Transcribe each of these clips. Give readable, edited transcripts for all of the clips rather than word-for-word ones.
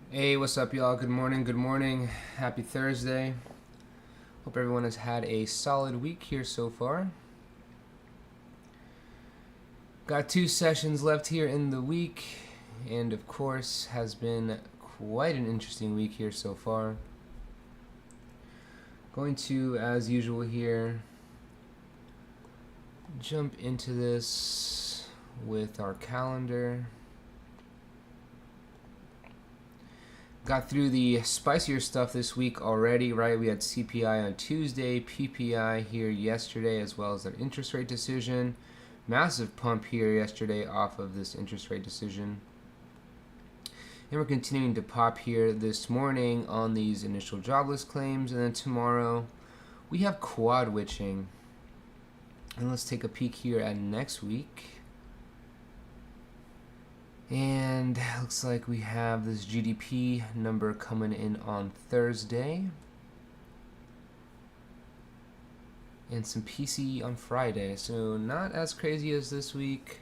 Hey, what's up, y'all? Good morning, good morning. Happy Thursday. Hope everyone has had a solid week here so far. Got 2 sessions left here in the week, and of course, has been quite an interesting week here so far. Going to, as usual here, jump into this with our calendar. Got through the spicier stuff this week already, right? We had CPI on Tuesday, PPI here yesterday, as well as an interest rate decision. Massive pump here yesterday off of this interest rate decision. And we're continuing to pop here this morning on these initial jobless claims. And then tomorrow we have quad witching. And let's take a peek here at next week. And looks like we have this GDP number coming in on Thursday. And some PCE on Friday. So not as crazy as this week,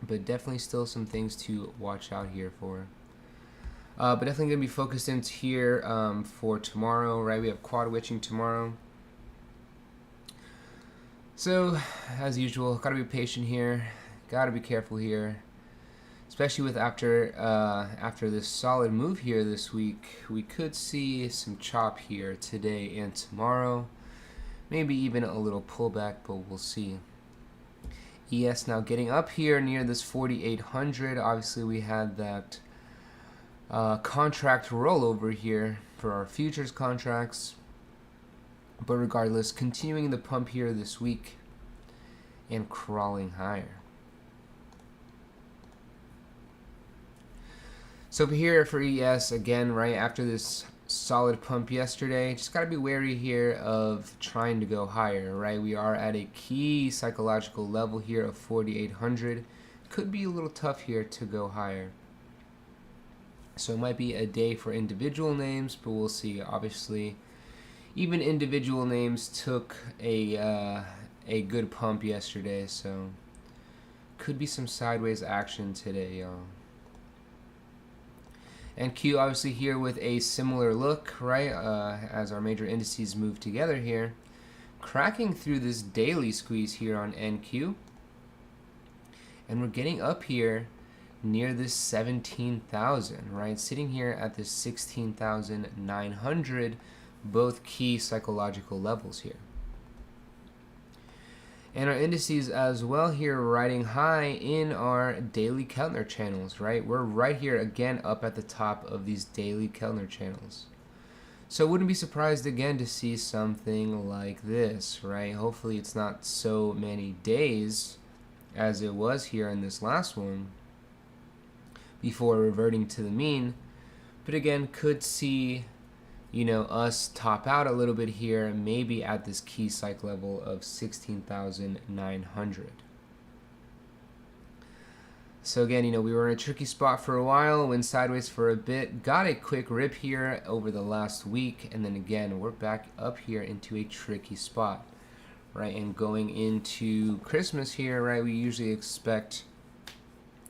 but definitely still some things to watch out here for. But definitely going to be focused into here for tomorrow, right? We have quad witching tomorrow. So, as usual, got to be patient here. Got to be careful here. Especially with after this solid move here this week, we could see some chop here today and tomorrow. Maybe even a little pullback, but we'll see. ES now getting up here near this 4,800. Obviously, we had that contract rollover here for our futures contracts. But regardless, continuing the pump here this week and crawling higher. So here for ES, again, right after this solid pump yesterday, just got to be wary here of trying to go higher, right? We are at a key psychological level here of 4,800. Could be a little tough here to go higher. So it might be a day for individual names, but we'll see. Obviously, even individual names took a good pump yesterday, so could be some sideways action today, y'all. And Q obviously here with a similar look, right, as our major indices move together here. Cracking through this daily squeeze here on NQ. And we're getting up here near this 17,000, right? Sitting here at this 16,900, both key psychological levels here. And our indices as well here riding high in our daily Keltner channels, right? We're right here again up at the top of these daily Keltner channels. So wouldn't be surprised again to see something like this, right? Hopefully it's not so many days as it was here in this last one before reverting to the mean. But again, could see us top out a little bit here, maybe at this key psych level of 16,900. So again, we were in a tricky spot for a while, went sideways for a bit, got a quick rip here over the last week, and then again, we're back up here into a tricky spot, right? And going into Christmas here, right, we usually expect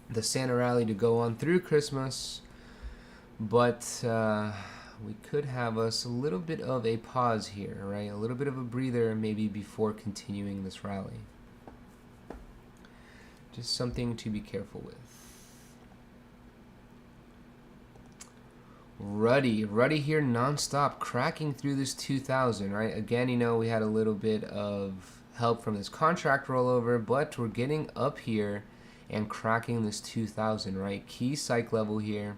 the Santa rally to go on through Christmas, but we could have us a little bit of a pause here, right? A little bit of a breather maybe before continuing this rally. Just something to be careful with. Ruddy here non-stop, cracking through this 2,000, right? Again, we had a little bit of help from this contract rollover, but we're getting up here and cracking this 2,000, right? Key psych level here.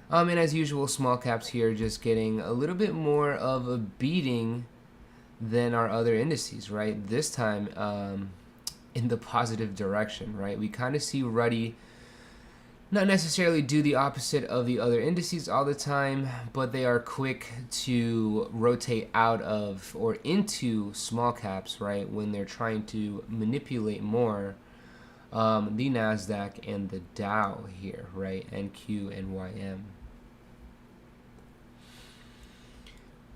And as usual, small caps here just getting a little bit more of a beating than our other indices, right? This time in the positive direction, right? We kind of see Ruddy not necessarily do the opposite of the other indices all the time, but they are quick to rotate out of or into small caps, right? When they're trying to manipulate more the NASDAQ and the Dow here, right? NQ and YM.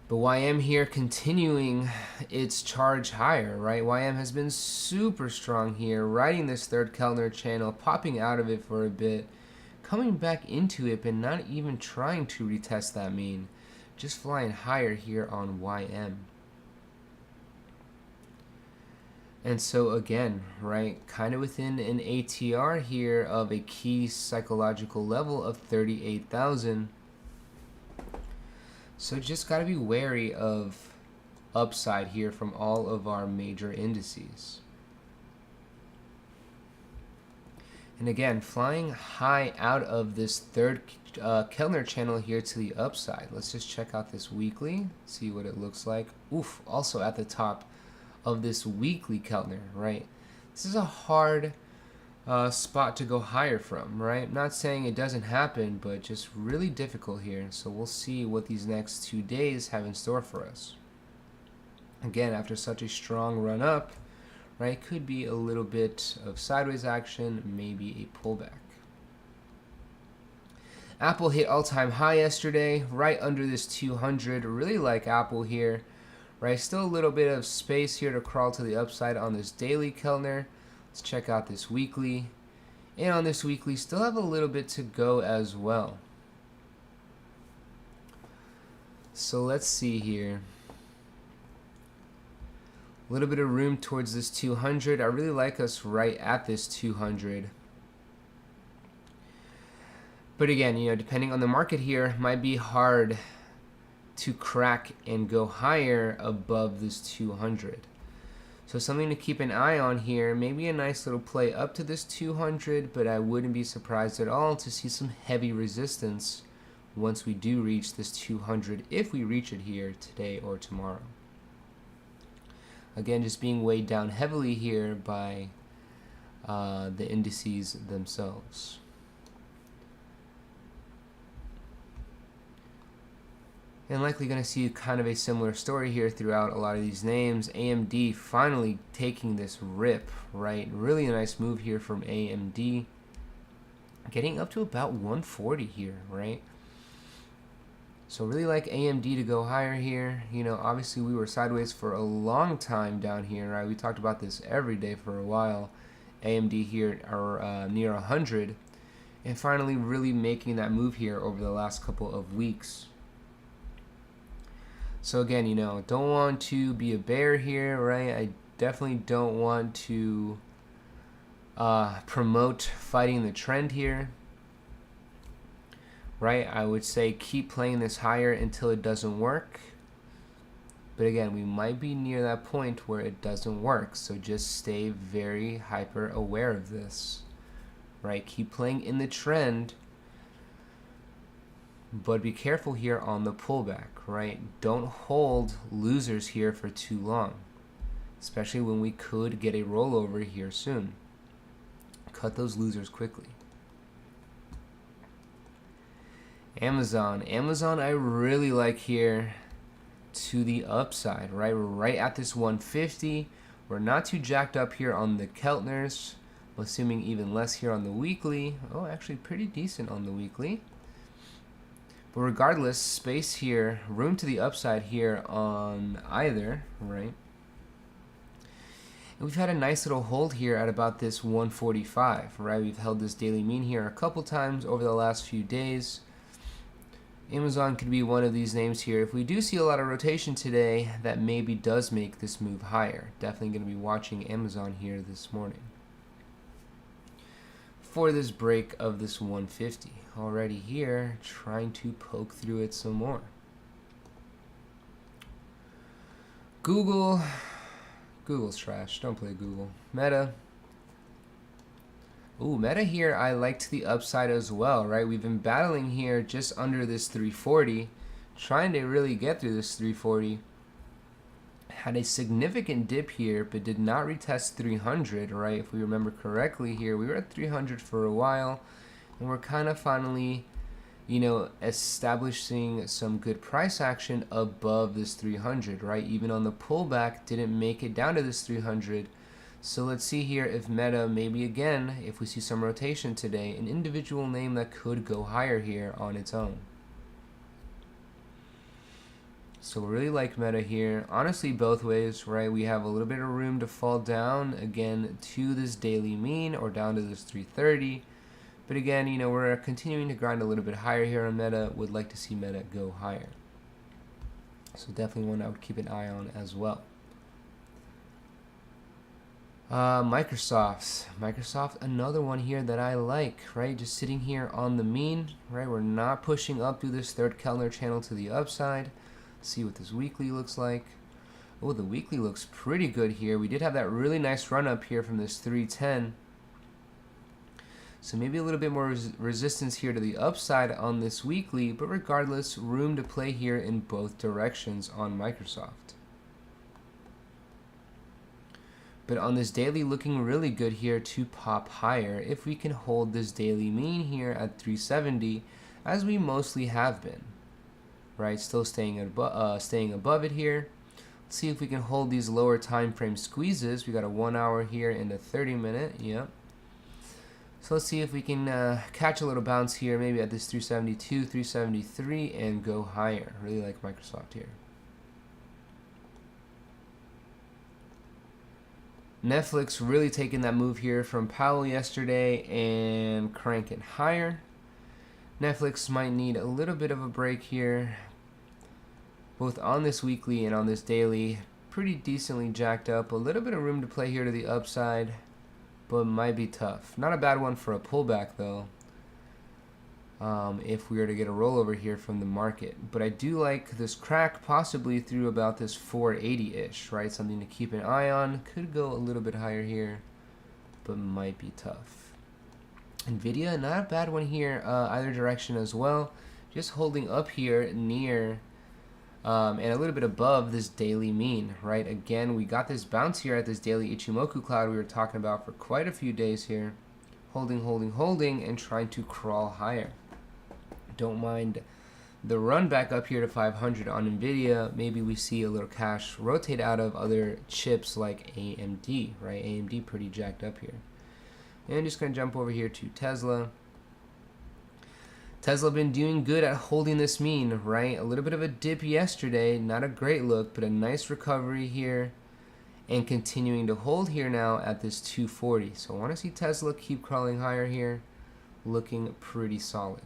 But YM here continuing its charge higher, right? YM has been super strong here, riding this third Keltner channel, popping out of it for a bit, coming back into it, but not even trying to retest that mean, just flying higher here on YM. And so again, right, kind of within an ATR here of a key psychological level of 38,000. So just got to be wary of upside here from all of our major indices. And again, flying high out of this third Kellner channel here to the upside. Let's just check out this weekly, see what it looks like. Oof, also at the top of this weekly Kellner, right? This is a hard spot to go higher from, right? Not saying it doesn't happen, but just really difficult here. So we'll see what these next 2 days have in store for us. Again, after such a strong run up, right, could be a little bit of sideways action, maybe a pullback. Apple hit all-time high yesterday, right under this 200. Really like Apple here, right? Still a little bit of space here to crawl to the upside on this daily Kellner. Let's check out this weekly. And on this weekly, still have a little bit to go as well. So let's see here. A little bit of room towards this 200. I really like us right at this 200. But again, you know, depending on the market here, might be hard to crack and go higher above this 200. So something to keep an eye on here. Maybe a nice little play up to this 200, but I wouldn't be surprised at all to see some heavy resistance once we do reach this 200, if we reach it here today or tomorrow. Again, just being weighed down heavily here by the indices themselves. And likely going to see kind of a similar story here throughout a lot of these names. AMD finally taking this rip, right? Really a nice move here from AMD. Getting up to about 140 here, right? So really like AMD to go higher here. You know, obviously we were sideways for a long time down here, right? We talked about this every day for a while. AMD here are near 100. And finally really making that move here over the last couple of weeks. So again, you know, don't want to be a bear here, right? I definitely don't want to promote fighting the trend here, right? I would say keep playing this higher until it doesn't work. But again, we might be near that point where it doesn't work. So just stay very hyper aware of this, right? Keep playing in the trend. But be careful here on the pullback, right? Don't hold losers here for too long, especially when we could get a rollover here soon. Cut those losers quickly. Amazon I really like here to the upside, right? We're right at this 150. We're not too jacked up here on the Keltners. I'm assuming even less here on the weekly. Oh, actually pretty decent on the weekly. But regardless, space here, room to the upside here on either, right? And we've had a nice little hold here at about this 145, right? We've held this daily mean here a couple times over the last few days. Amazon could be one of these names here. If we do see a lot of rotation today, that maybe does make this move higher. Definitely going to be watching Amazon here this morning for this break of this 150. Already here, trying to poke through it some more. Google's trash. Don't play Google. Meta. Ooh, Meta here I like to the upside as well, right? We've been battling here just under this 340, trying to really get through this 340. Had a significant dip here, but did not retest 300, right? If we remember correctly here, we were at 300 for a while, and we're kind of finally, you know, establishing some good price action above this 300, right? Even on the pullback, didn't make it down to this 300. So let's see here if Meta, maybe again, if we see some rotation today, an individual name that could go higher here on its own. So really like Meta here. Honestly, both ways, right? We have a little bit of room to fall down again to this daily mean or down to this 330. But again, you know, we're continuing to grind a little bit higher here on Meta. Would like to see Meta go higher. So definitely one I would keep an eye on as well. Microsoft, another one here that I like, right? Just sitting here on the mean, right? We're not pushing up through this third Kellner channel to the upside. Let's see what this weekly looks like. Oh, the weekly looks pretty good here. We did have that really nice run up here from this 310. So maybe a little bit more resistance here to the upside on this weekly, but regardless, room to play here in both directions on Microsoft. But on this daily, looking really good here to pop higher if we can hold this daily mean here at 370, as we mostly have been, right? Still staying above it here. Let's see if we can hold these lower time frame squeezes. We got a 1 hour here and a 30-minute. Yep. So let's see if we can catch a little bounce here, maybe at this 372, 373, and go higher. Really like Microsoft here. Netflix really taking that move here from Powell yesterday and cranking higher. Netflix might need a little bit of a break here, both on this weekly and on this daily. Pretty decently jacked up. A little bit of room to play here to the upside, but might be tough. Not a bad one for a pullback though, if we were to get a rollover here from the market. But I do like this crack possibly through about this 480-ish, right? Something to keep an eye on. Could go a little bit higher here, but might be tough. NVDA, not a bad one here, either direction as well. Just holding up here near and a little bit above this daily mean, right? Again, we got this bounce here at this daily Ichimoku cloud we were talking about for quite a few days here. Holding, and trying to crawl higher. Don't mind the run back up here to 500 on NVIDIA. Maybe we see a little cash rotate out of other chips like AMD, right? AMD pretty jacked up here. And just going to jump over here to Tesla. Tesla been doing good at holding this mean, right? A little bit of a dip yesterday, not a great look, but a nice recovery here, and continuing to hold here now at this 240. So I want to see Tesla keep crawling higher here, looking pretty solid.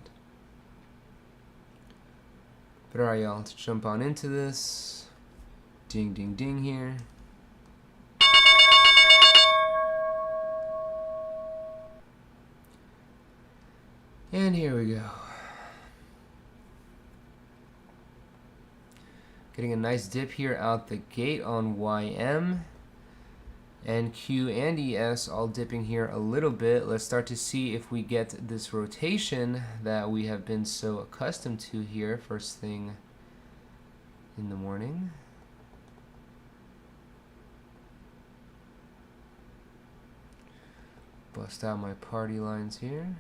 But alright, y'all, let's jump on into this. Ding, ding, ding here. And here we go. Getting a nice dip here out the gate on YM. And Q and ES all dipping here a little bit. Let's start to see if we get this rotation that we have been so accustomed to here first thing in the morning. Bust out my party lines here.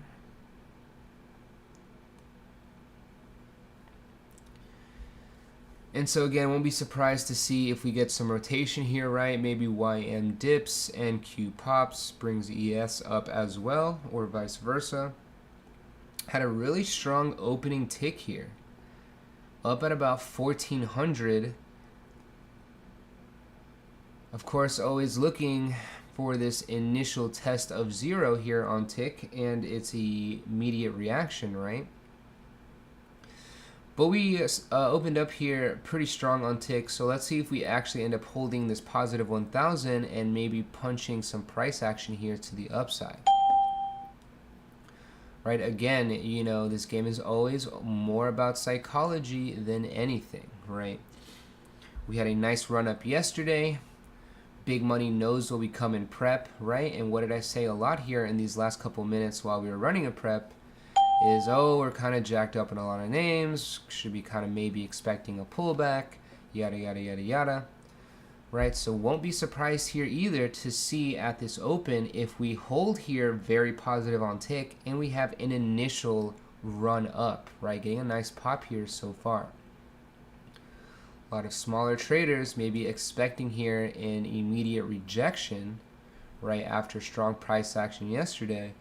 And so again, won't be surprised to see if we get some rotation here, right? Maybe YM dips and Q pops, brings ES up as well, or vice versa. Had a really strong opening tick here. Up at about 1400. Of course, always looking for this initial test of 0 here on tick and its immediate reaction, right? But we opened up here pretty strong on tick, so let's see if we actually end up holding this positive 1000 and maybe punching some price action here to the upside. Right, again, you know, this game is always more about psychology than anything, right? We had a nice run up yesterday. Big money knows what we come in prep, right? And what did I say a lot here in these last couple minutes while we were running a prep? Is, oh, we're kind of jacked up in a lot of names, should be kind of maybe expecting a pullback, yada, yada, yada, yada, right? So won't be surprised here either to see at this open if we hold here very positive on tick and we have an initial run up, right? Getting a nice pop here so far. A lot of smaller traders may be expecting here an immediate rejection, right, after strong price action yesterday.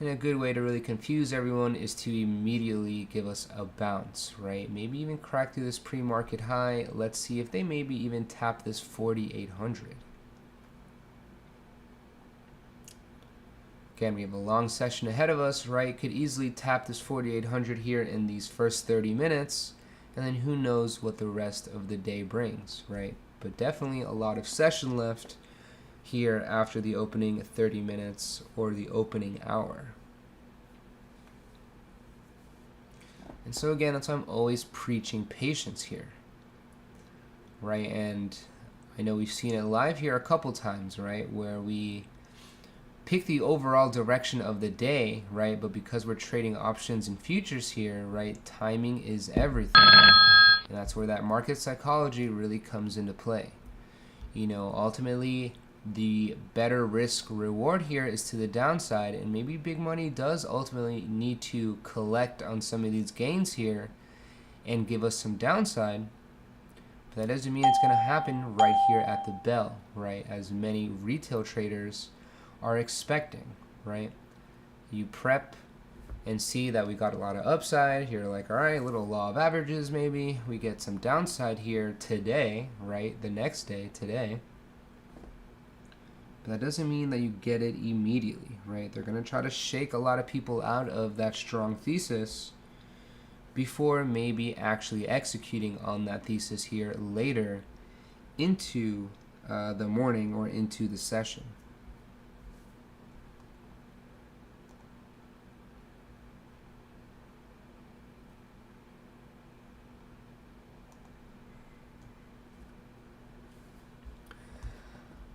And a good way to really confuse everyone is to immediately give us a bounce, right? Maybe even crack through this pre-market high. Let's see if they maybe even tap this 4,800. Again, we have a long session ahead of us, right? Could easily tap this 4,800 here in these first 30 minutes, and then who knows what the rest of the day brings, right? But definitely a lot of session left here after the opening 30 minutes or the opening hour. And so again, that's why I'm always preaching patience here, right? And I know we've seen it live here a couple times, right? Where we pick the overall direction of the day, right? But because we're trading options and futures here, right? Timing is everything. And that's where that market psychology really comes into play. You know, ultimately, the better risk reward here is to the downside, and maybe big money does ultimately need to collect on some of these gains here and give us some downside. But that doesn't mean it's going to happen right here at the bell, right? As many retail traders are expecting, right? You prep and see that we got a lot of upside. You're like, all right, little law of averages maybe. We get some downside here today, right? The next day, today. But that doesn't mean that you get it immediately, right? They're going to try to shake a lot of people out of that strong thesis before maybe actually executing on that thesis here later into the morning or into the session.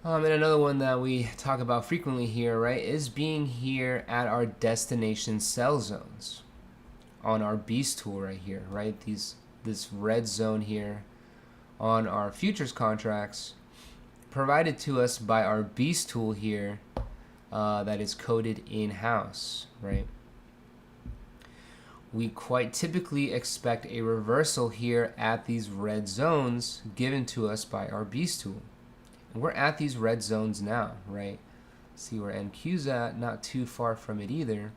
And another one that we talk about frequently here, right, is being here at our destination sell zones on our beast tool right here, right? This red zone here on our futures contracts provided to us by our beast tool here that is coded in-house, right? We quite typically expect a reversal here at these red zones given to us by our beast tool. We're at these red zones now, right? See where NQ's at, not too far from it either.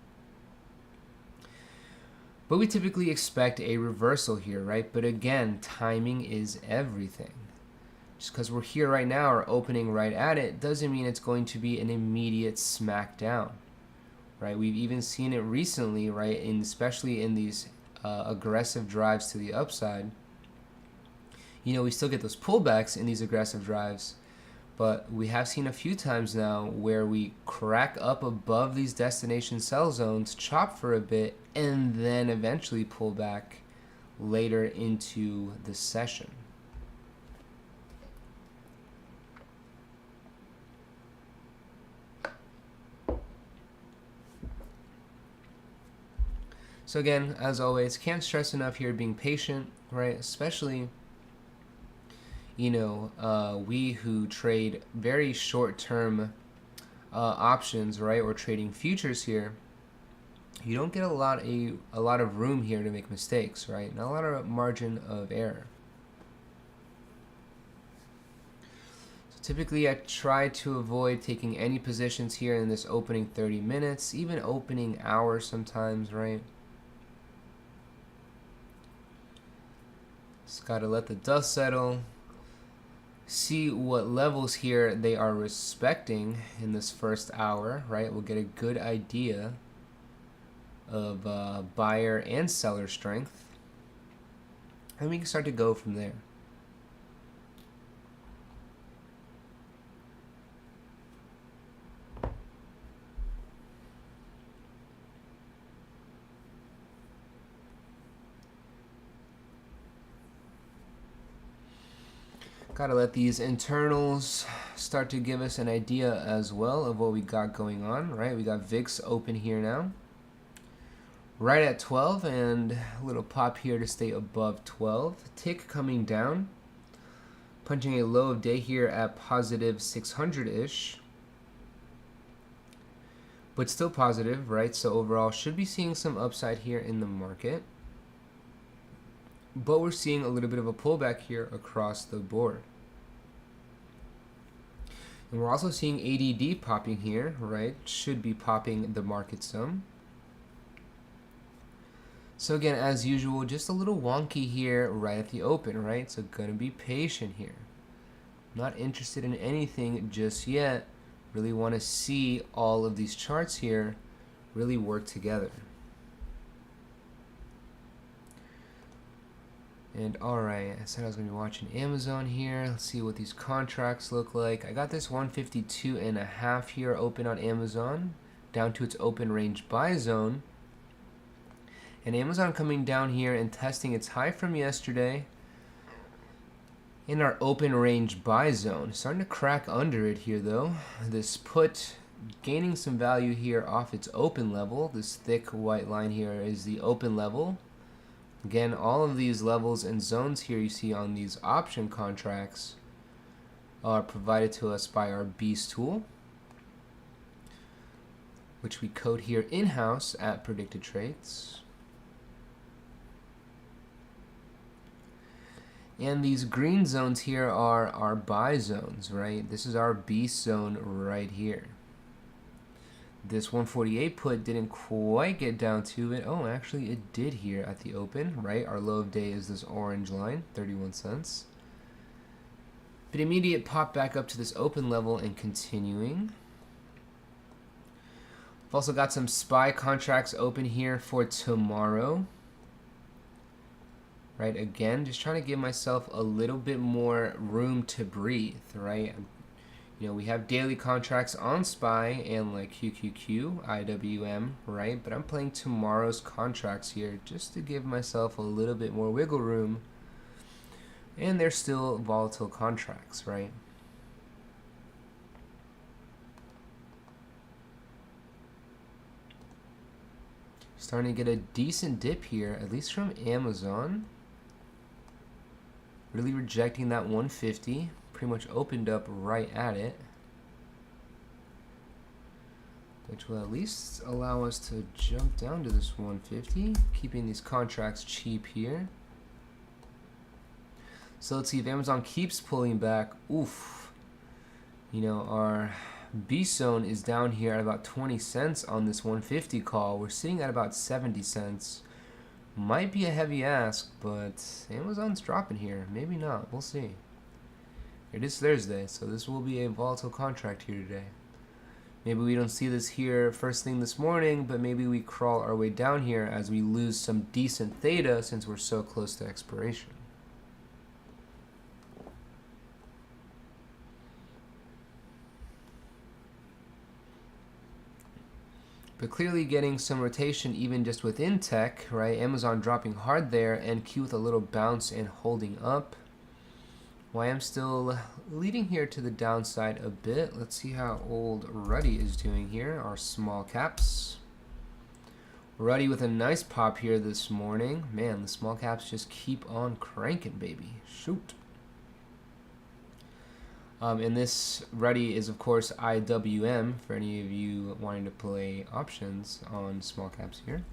But we typically expect a reversal here, right? But again, timing is everything. Just because we're here right now or opening right at it doesn't mean it's going to be an immediate smackdown, right? We've even seen it recently, right? Especially in these aggressive drives to the upside. You know, we still get those pullbacks in these aggressive drives, but we have seen a few times now where we crack up above these destination sell zones, chop for a bit, and then eventually pull back later into the session. So again, as always, can't stress enough here being patient, right? Especially, you know, we who trade very short-term options, right, or trading futures here, you don't get a lot of room here to make mistakes, right? Not a lot of margin of error. So typically, I try to avoid taking any positions here in this opening 30 minutes, even opening hour sometimes, right? Just gotta let the dust settle. See what levels here they are respecting in this first hour, right? We'll get a good idea of buyer and seller strength, and we can start to go from there. Gotta let these internals start to give us an idea as well of what we got going on, right? We got VIX open here now, right at 12, and a little pop here to stay above 12. Tick coming down, punching a low of day here at positive 600-ish, but still positive, right? So overall, should be seeing some upside here in the market. But we're seeing a little bit of a pullback here across the board. And we're also seeing ADD popping here, right? Should be popping the market some. So again, as usual, just a little wonky here right at the open, right? So gonna be patient here. Not interested in anything just yet, Really want to see all of these charts here really work together. And alright, I said I was going to be watching Amazon here. Let's see what these contracts look like. I got this 152.5 here open on Amazon, down to its open range buy zone. And Amazon coming down here and testing its high from yesterday in our open range buy zone. Starting to crack under it here though. This put gaining some value here off its open level. This thick white line here is the open level. Again, all of these levels and zones here you see on these option contracts are provided to us by our Beast tool, which we code here in-house at Predicted Trades. And these green zones here are our buy zones, right? This is our Beast zone right here. This 148 put didn't quite get down to it. Oh, actually it did here at the open, right? Our low of day is this orange line, 31 cents. But immediate pop back up to this open level and continuing. I've also got some SPY contracts open here for tomorrow. Right, again, just trying to give myself a little bit more room to breathe, right? You know, we have daily contracts on SPY and like QQQ, IWM, right? But I'm playing tomorrow's contracts here just to give myself a little bit more wiggle room. And they're still volatile contracts, right? Starting to get a decent dip here, at least from Amazon. Really rejecting that 150. Pretty much opened up right at it, which will at least allow us to jump down to this 150, keeping these contracts cheap here. So let's see if Amazon keeps pulling back. Oof, you know, our B zone is down here at about 20 cents on this 150 call. We're sitting at about 70 cents. Might be a heavy ask, but Amazon's dropping here. Maybe not, we'll see. It is Thursday, so this will be a volatile contract here today. Maybe we don't see this here first thing this morning, but maybe we crawl our way down here as we lose some decent theta since we're so close to expiration. But clearly getting some rotation even just within tech, right? Amazon dropping hard there, and Q with a little bounce and holding up. YM still leading here to the downside a bit. Let's see how old Ruddy is doing here, our small caps. Ruddy with a nice pop here this morning. Man, the small caps just keep on cranking, baby. Shoot. And this Ruddy is, of course, IWM for any of you wanting to play options on small caps here.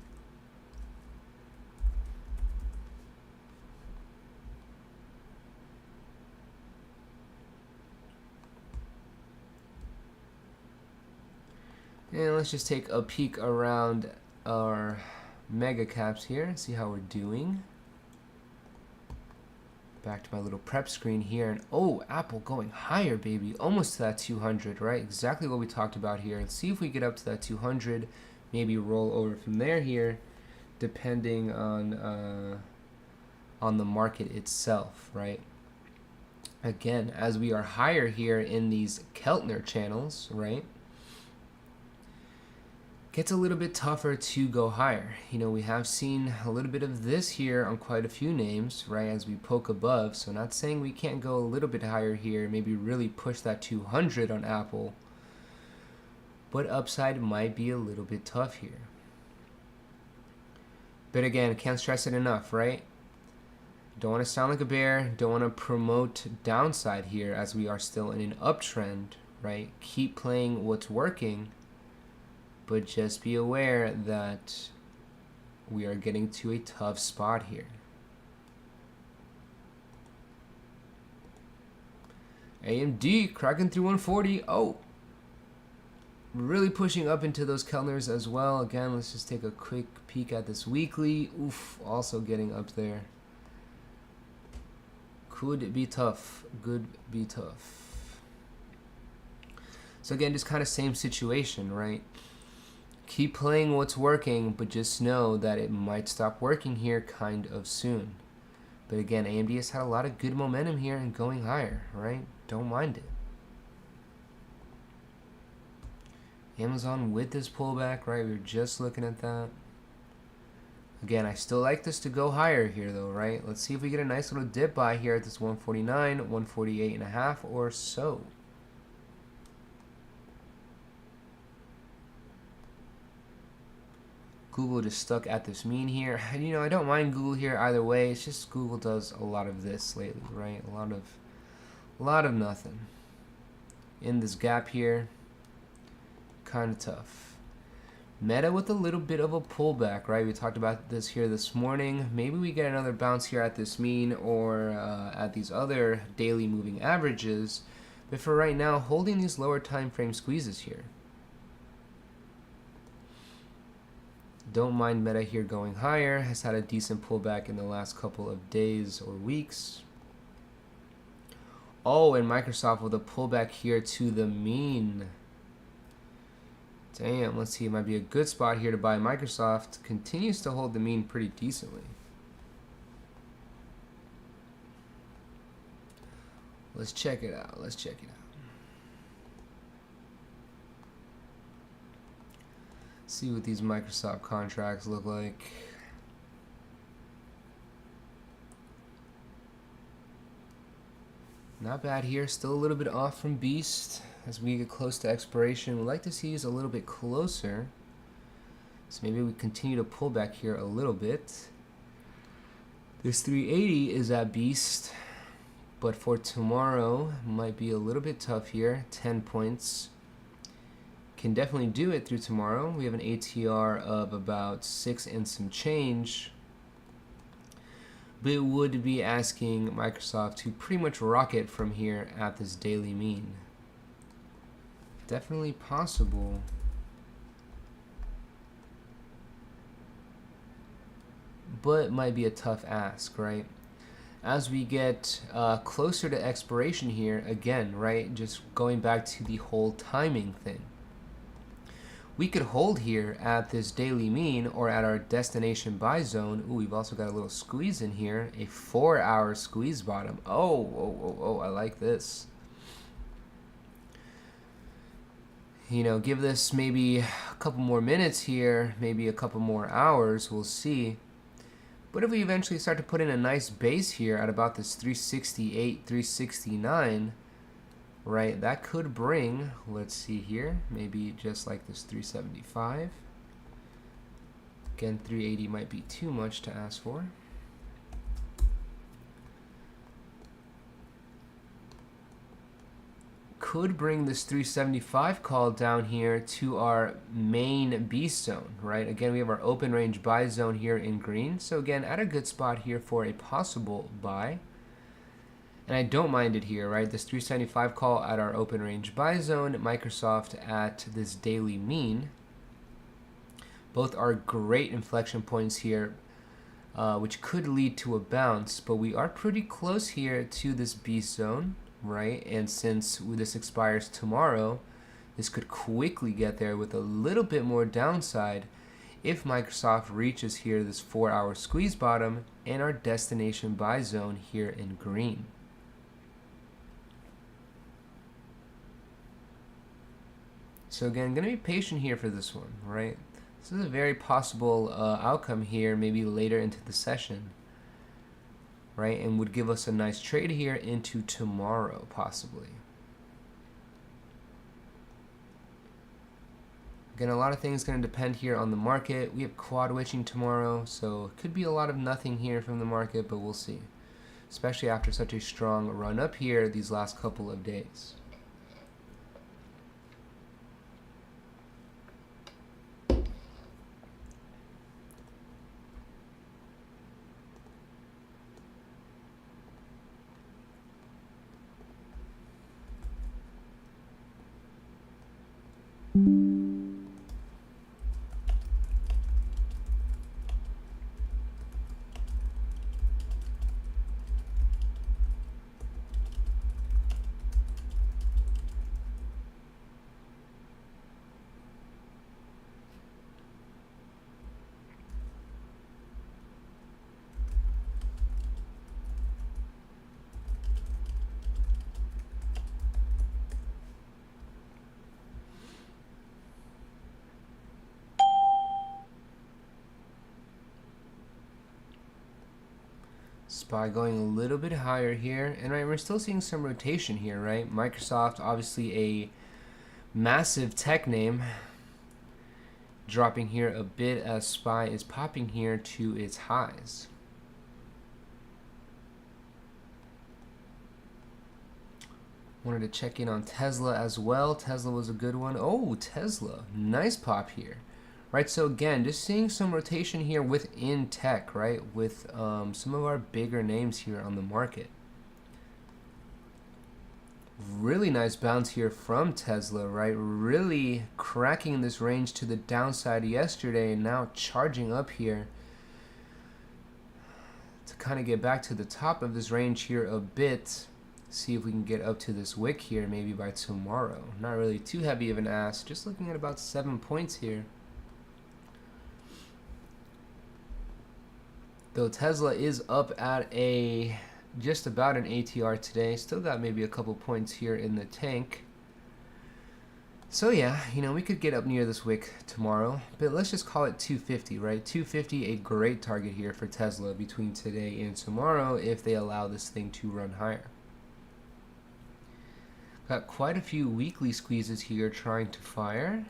And let's just take a peek around our mega caps here and see how we're doing. Back to my little prep screen here, and oh, Apple going higher, baby, almost to that 200, right? Exactly what we talked about here. Let's see if we get up to that 200, maybe roll over from there here, depending on the market itself, right? Again, as we are higher here in these Keltner channels, right? Gets a little bit tougher to go higher. You know, we have seen a little bit of this here on quite a few names, right, as we poke above. So not saying we can't go a little bit higher here, maybe really push that 200 on Apple. But upside might be a little bit tough here. But again, can't stress it enough, right? Don't want to sound like a bear. Don't want to promote downside here as we are still in an uptrend, right? Keep playing what's working. But just be aware that we are getting to a tough spot here. AMD cracking through 140. Oh, really pushing up into those Keltners as well. Again, let's just take a quick peek at this weekly. Oof, also getting up there. Could be tough. Could be tough. So again, just kind of same situation, right? Keep playing what's working, but just know that it might stop working here kind of soon. But again, AMD has had a lot of good momentum here and going higher, right? Don't mind it. Amazon with this pullback, right? We were just looking at that. Again, I still like this to go higher here though, right? Let's see if we get a nice little dip by here at this 149, 148.5 or so. Google just stuck at this mean here. And, you know, I don't mind Google here either way. It's just Google does a lot of this lately, right? A lot of nothing. In this gap here, kind of tough. Meta with a little bit of a pullback, right? We talked about this here this morning. Maybe we get another bounce here at this mean or at these other daily moving averages. But for right now, holding these lower time frame squeezes here. Don't mind Meta here going higher. Has had a decent pullback in the last couple of days or weeks. Oh, and Microsoft with a pullback here to the mean. Damn, let's see. It might be a good spot here to buy Microsoft. Continues to hold the mean pretty decently. Let's check it out. Let's check it out. See what these Microsoft contracts look like. Not bad here. Still a little bit off from Beast. As we get close to expiration, we'd like to see these a little bit closer. So maybe we continue to pull back here a little bit. This 380 is at Beast, but for tomorrow might be a little bit tough here. 10 points. Can definitely do it through tomorrow. We have an ATR of about 6 and some change. But it would be asking Microsoft to pretty much rocket from here at this daily mean. Definitely possible. But it might be a tough ask, right? As we get closer to expiration here, again, right? Just going back to the whole timing thing. We could hold here at this daily mean or at our destination buy zone. Ooh, we've also got a little squeeze in here, a 4-hour squeeze bottom. Oh, I like this. You know, give this maybe a couple more minutes here, maybe a couple more hours, we'll see. But if we eventually start to put in a nice base here at about this 368, 369, right, that could bring, let's see here, maybe just like this 375. Again, 380 might be too much to ask for. Could bring this 375 call down here to our main beast zone, right? Again, we have our open range buy zone here in green. So again, at a good spot here for a possible buy. And I don't mind it here, right? This 375 call at our open range buy zone, Microsoft at this daily mean. Both are great inflection points here, which could lead to a bounce, but we are pretty close here to this beast zone, right? And since this expires tomorrow, this could quickly get there with a little bit more downside if Microsoft reaches here this 4-hour squeeze bottom and our destination buy zone here in green. So again, going to be patient here for this one, right? This is a very possible outcome here, maybe later into the session, right? And would give us a nice trade here into tomorrow, possibly. Again, a lot of things going to depend here on the market. We have quad witching tomorrow, so it could be a lot of nothing here from the market, but we'll see. Especially after such a strong run up here these last couple of days. SPY going a little bit higher here, and right, we're still seeing some rotation here, right? Microsoft, obviously a massive tech name, dropping here a bit as SPY is popping here to its highs. Wanted to check in on Tesla as well. Tesla was a good one. Oh, Tesla, nice pop here. Right, so again, just seeing some rotation here within tech, right, with some of our bigger names here on the market. Really nice bounce here from Tesla, right, really cracking this range to the downside yesterday and now charging up here to kind of get back to the top of this range here a bit. See if we can get up to this wick here maybe by tomorrow. Not really too heavy of an ask, just looking at about 7 points here. Though Tesla is up at just about an ATR today. Still got maybe a couple points here in the tank. So yeah, you know, we could get up near this wick tomorrow. But let's just call it 250, right? 250, a great target here for Tesla between today and tomorrow if they allow this thing to run higher. Got quite a few weekly squeezes here trying to fire.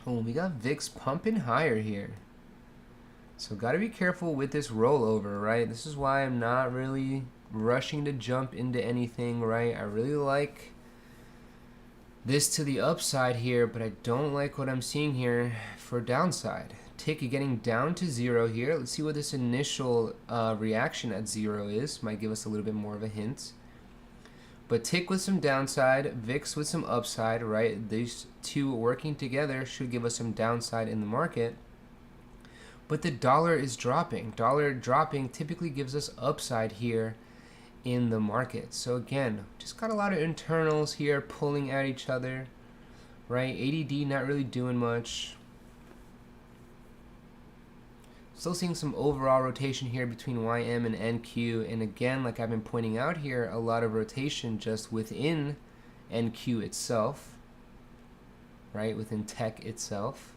Oh, we got VIX pumping higher here. So got to be careful with this rollover, right? This is why I'm not really rushing to jump into anything, right? I really like this to the upside here, but I don't like what I'm seeing here for downside. Tick getting down to 0 here. Let's see what this initial reaction at 0 is. Might give us a little bit more of a hint. But tick with some downside, VIX with some upside, right? These two working together should give us some downside in the market. But the dollar is dropping. Dollar dropping typically gives us upside here in the market. So again, just got a lot of internals here pulling at each other, right? ADD not really doing much. Still seeing some overall rotation here between YM and NQ, and again, like I've been pointing out here, a lot of rotation just within NQ itself, right, within tech itself.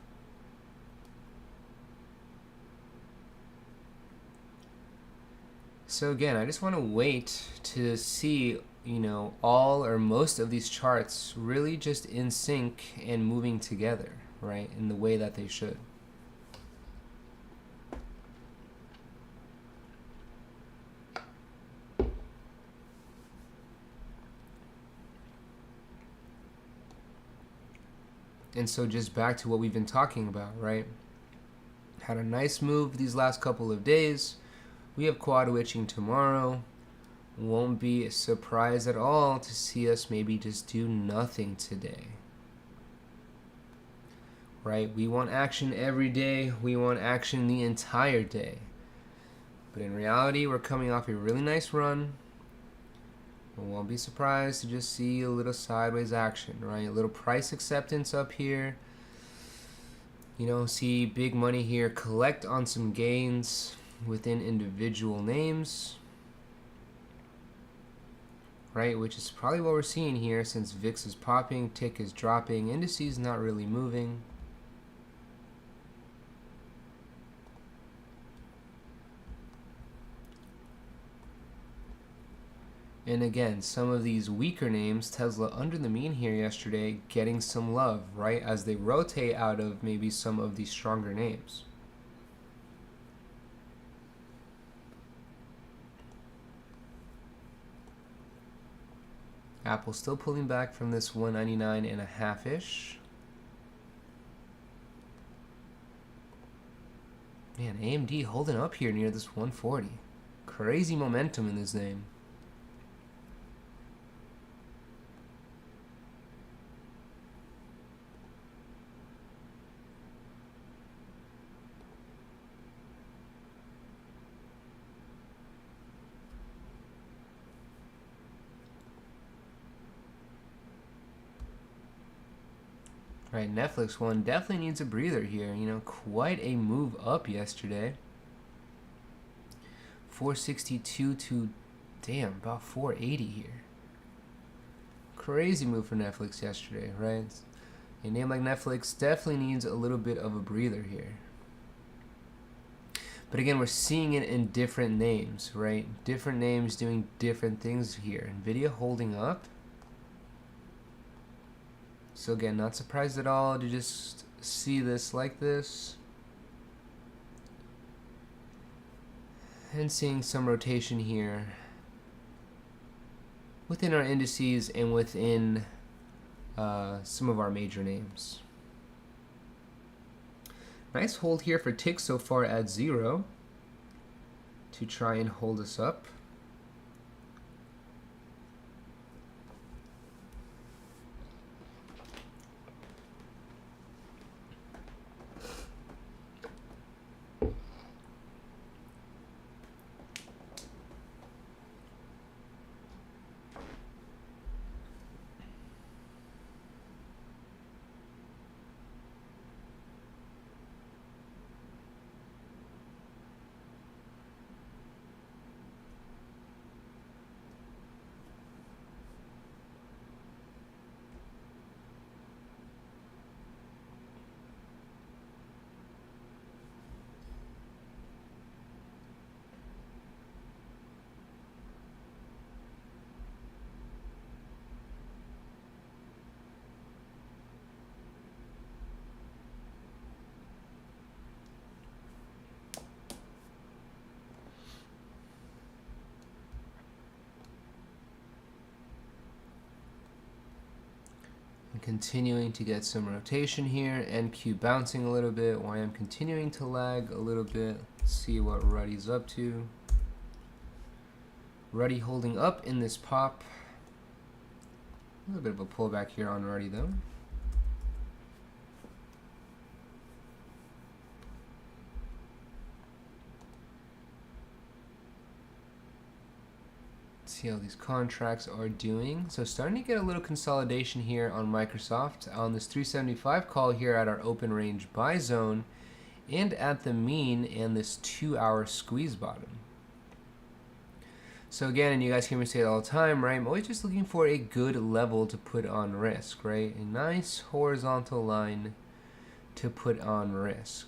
So again, I just want to wait to see, you know, all or most of these charts really just in sync and moving together, right, in the way that they should. And so just back to what we've been talking about, right? Had a nice move these last couple of days. We have quad witching tomorrow. Won't be a surprise at all to see us maybe just do nothing today. Right? We want action every day. We want action the entire day. But in reality, we're coming off a really nice run. We won't be surprised to just see a little sideways action, right? A little price acceptance up here. You know, see big money here, collect on some gains within individual names, right? Which is probably what we're seeing here since VIX is popping, tick is dropping, indices not really moving. And again, some of these weaker names, Tesla under the mean here yesterday, getting some love, right? As they rotate out of maybe some of these stronger names. Apple still pulling back from this 199.5-ish. Man, AMD holding up here near this 140. Crazy momentum in this name. Right, Netflix one definitely needs a breather here. You know, quite a move up yesterday. 462 to, damn, about 480 here. Crazy move for Netflix yesterday, right? A name like Netflix definitely needs a little bit of a breather here. But again, we're seeing it in different names, right? Different names doing different things here. NVIDIA holding up. So again, not surprised at all to just see this like this. And seeing some rotation here within our indices and within some of our major names. Nice hold here for tick so far at 0 to try and hold us up. And continuing to get some rotation here, NQ bouncing a little bit, YM continuing to lag a little bit. Let's see what Ruddy's up to. Ruddy holding up in this pop. A little bit of a pullback here on Ruddy though. See how these contracts are doing. So starting to get a little consolidation here on Microsoft on this 375 call here at our open range buy zone and at the mean and this 2-hour squeeze bottom. So again, and you guys hear me say it all the time, right? I'm always just looking for a good level to put on risk, right? A nice horizontal line to put on risk.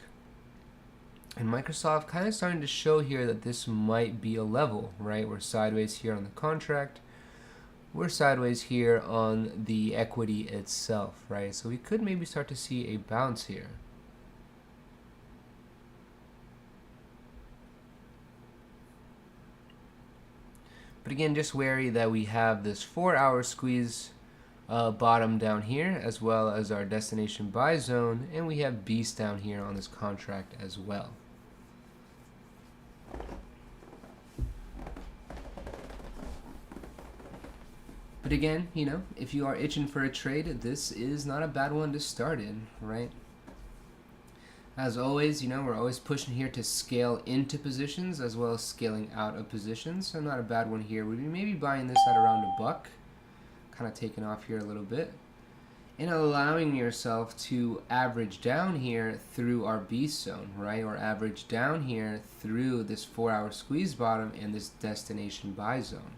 And Microsoft kind of starting to show here that this might be a level, right? We're sideways here on the contract. We're sideways here on the equity itself, right? So we could maybe start to see a bounce here. But again, just wary that we have this 4-hour squeeze bottom down here, as well as our destination buy zone, and we have beast down here on this contract as well. But again, you know, if you are itching for a trade, this is not a bad one to start in, right? As always, you know, we're always pushing here to scale into positions as well as scaling out of positions. So not a bad one here. We'd be maybe buying this at around $1, kind of taking off here a little bit, and allowing yourself to average down here through our beast zone, right? Or average down here through this 4-hour squeeze bottom and this destination buy zone.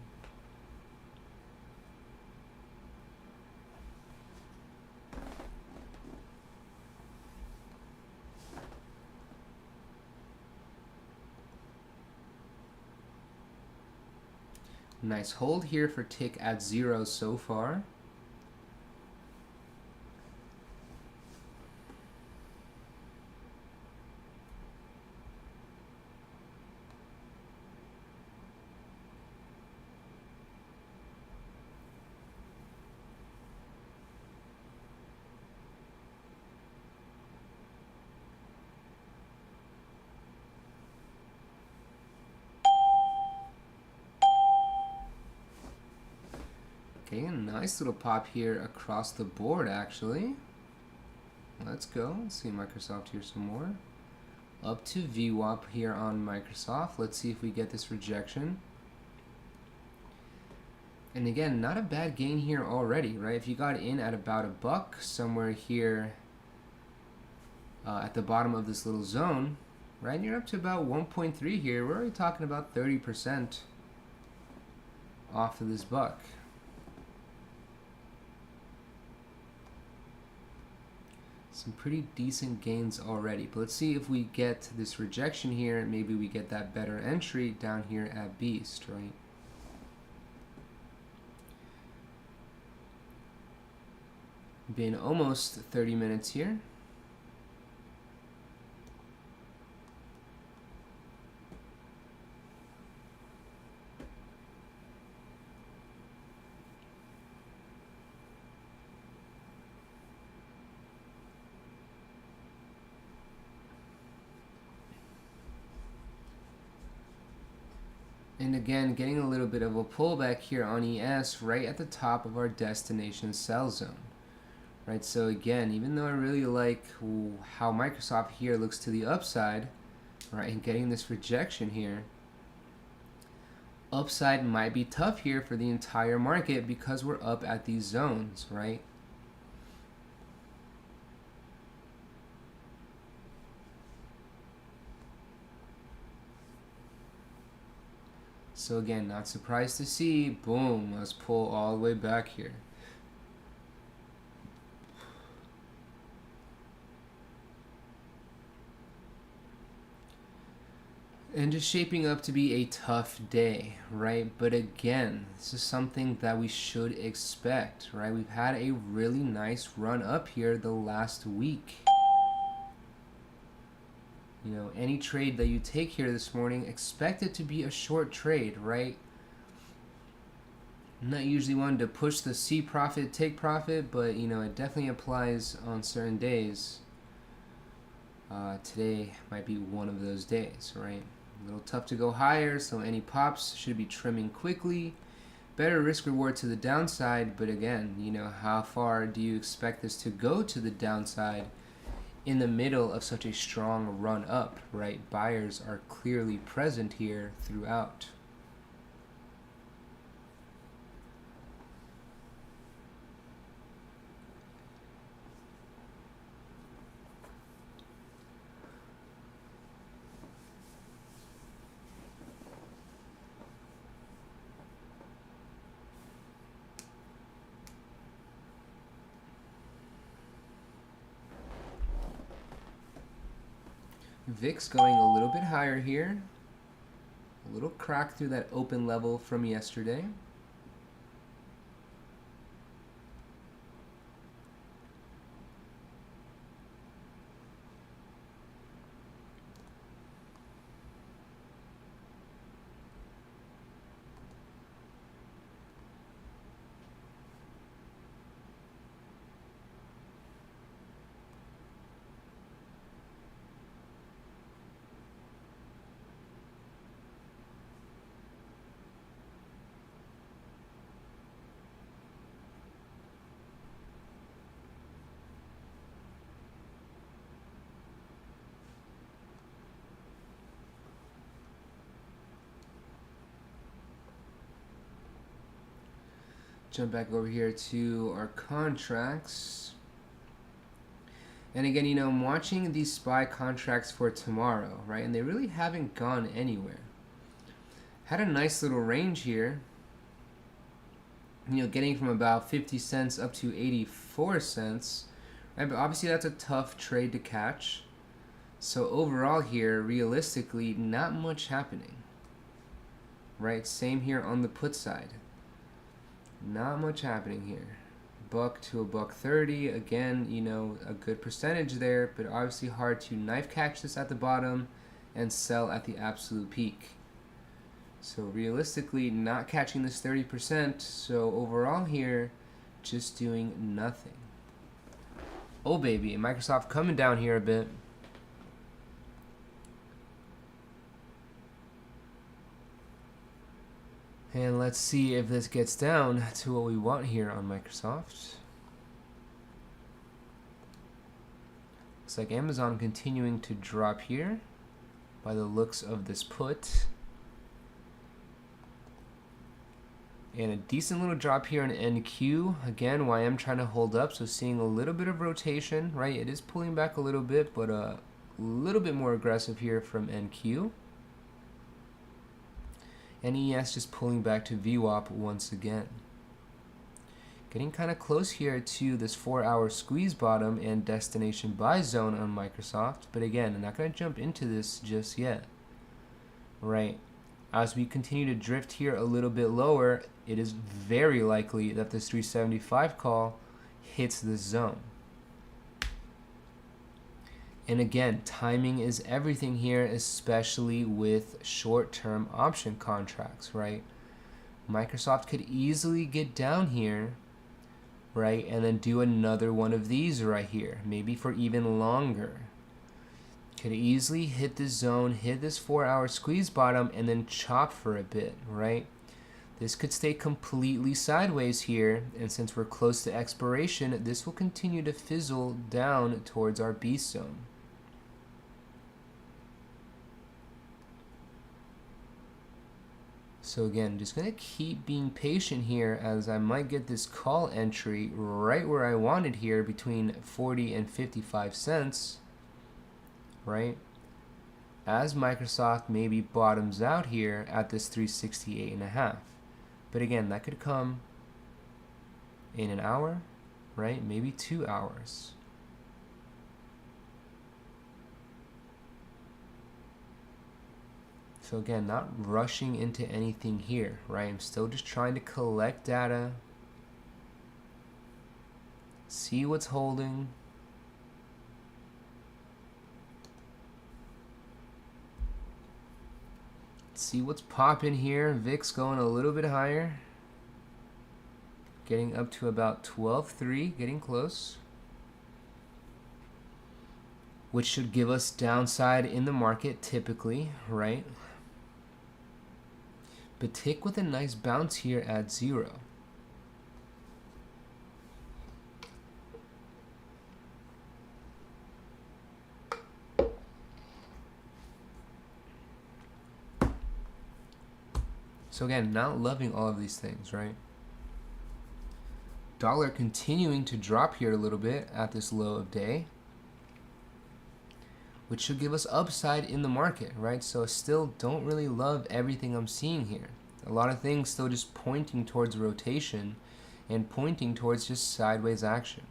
Nice hold here for tick at 0 so far. Okay, a nice little pop here across the board, actually. Let's go. Let's see Microsoft here some more. Up to VWAP here on Microsoft. Let's see if we get this rejection. And again, not a bad gain here already, right? If you got in at about $1, somewhere here at the bottom of this little zone, right? And you're up to about 1.3 here. We're already talking about 30% off of this buck. Some pretty decent gains already. But let's see if we get this rejection here. Maybe we get that better entry down here at Beast, right? Been almost 30 minutes here. And again, getting a little bit of a pullback here on ES right at the top of our destination sell zone. Right, so again, even though I really like how Microsoft here looks to the upside, right, and getting this rejection here, upside might be tough here for the entire market because we're up at these zones, right? So again, not surprised to see, boom, let's pull all the way back here. And just shaping up to be a tough day, right? But again, this is something that we should expect, right? We've had a really nice run up here the last week. You know, any trade that you take here this morning, expect it to be a short trade, right? I'm not usually one to push the see profit, take profit, but you know, it definitely applies on certain days. Today might be one of those days, right? A little tough to go higher, so any pops should be trimming quickly. Better risk reward to the downside, but again, you know, how far do you expect this to go to the downside in the middle of such a strong run up, right? Buyers are clearly present here throughout. VIX going a little bit higher here. A little crack through that open level from yesterday. Jump back over here to our contracts. And again, you know, I'm watching these SPY contracts for tomorrow, right? And they really haven't gone anywhere. Had a nice little range here. You know, getting from about 50 cents up to 84 cents. Right? But obviously that's a tough trade to catch. So overall here, realistically, not much happening. Right? Same here on the put side. Not much happening here. Buck to a $1.30. Again, you know, a good percentage there, but obviously hard to knife catch this at the bottom and sell at the absolute peak. So realistically, not catching this 30%. So overall here, just doing nothing. Oh baby, Microsoft coming down here a bit. And let's see if this gets down to what we want here on Microsoft. Looks like Amazon continuing to drop here by the looks of this put. And a decent little drop here on NQ. Again, YM trying to hold up, so seeing a little bit of rotation, right? It is pulling back a little bit, but a little bit more aggressive here from NQ. And ES just pulling back to VWAP once again. Getting kind of close here to this 4-hour squeeze bottom and destination buy zone on Microsoft. But again, I'm not going to jump into this just yet. Right. As we continue to drift here a little bit lower, it is very likely that this 375 call hits this zone. And again, timing is everything here, especially with short-term option contracts, right? Microsoft could easily get down here, right, and then do another one of these right here, maybe for even longer. Could easily hit this zone, hit this 4-hour squeeze bottom, and then chop for a bit, right? This could stay completely sideways here, and since we're close to expiration, this will continue to fizzle down towards our beast zone. So again, just going to keep being patient here, as I might get this call entry right where I wanted here between 40 and 55 cents, right? As Microsoft maybe bottoms out here at this 368.5. But again, that could come in an hour, right? Maybe 2 hours. So again, not rushing into anything here, right? I'm still just trying to collect data, see what's holding. See what's popping here. VIX going a little bit higher. Getting up to about 12.3, getting close. Which should give us downside in the market typically, right? But tick with a nice bounce here at 0. So again, not loving all of these things, right? Dollar continuing to drop here a little bit at this low of day, which should give us upside in the market, right? So I still don't really love everything I'm seeing here. A lot of things still just pointing towards rotation and pointing towards just sideways action.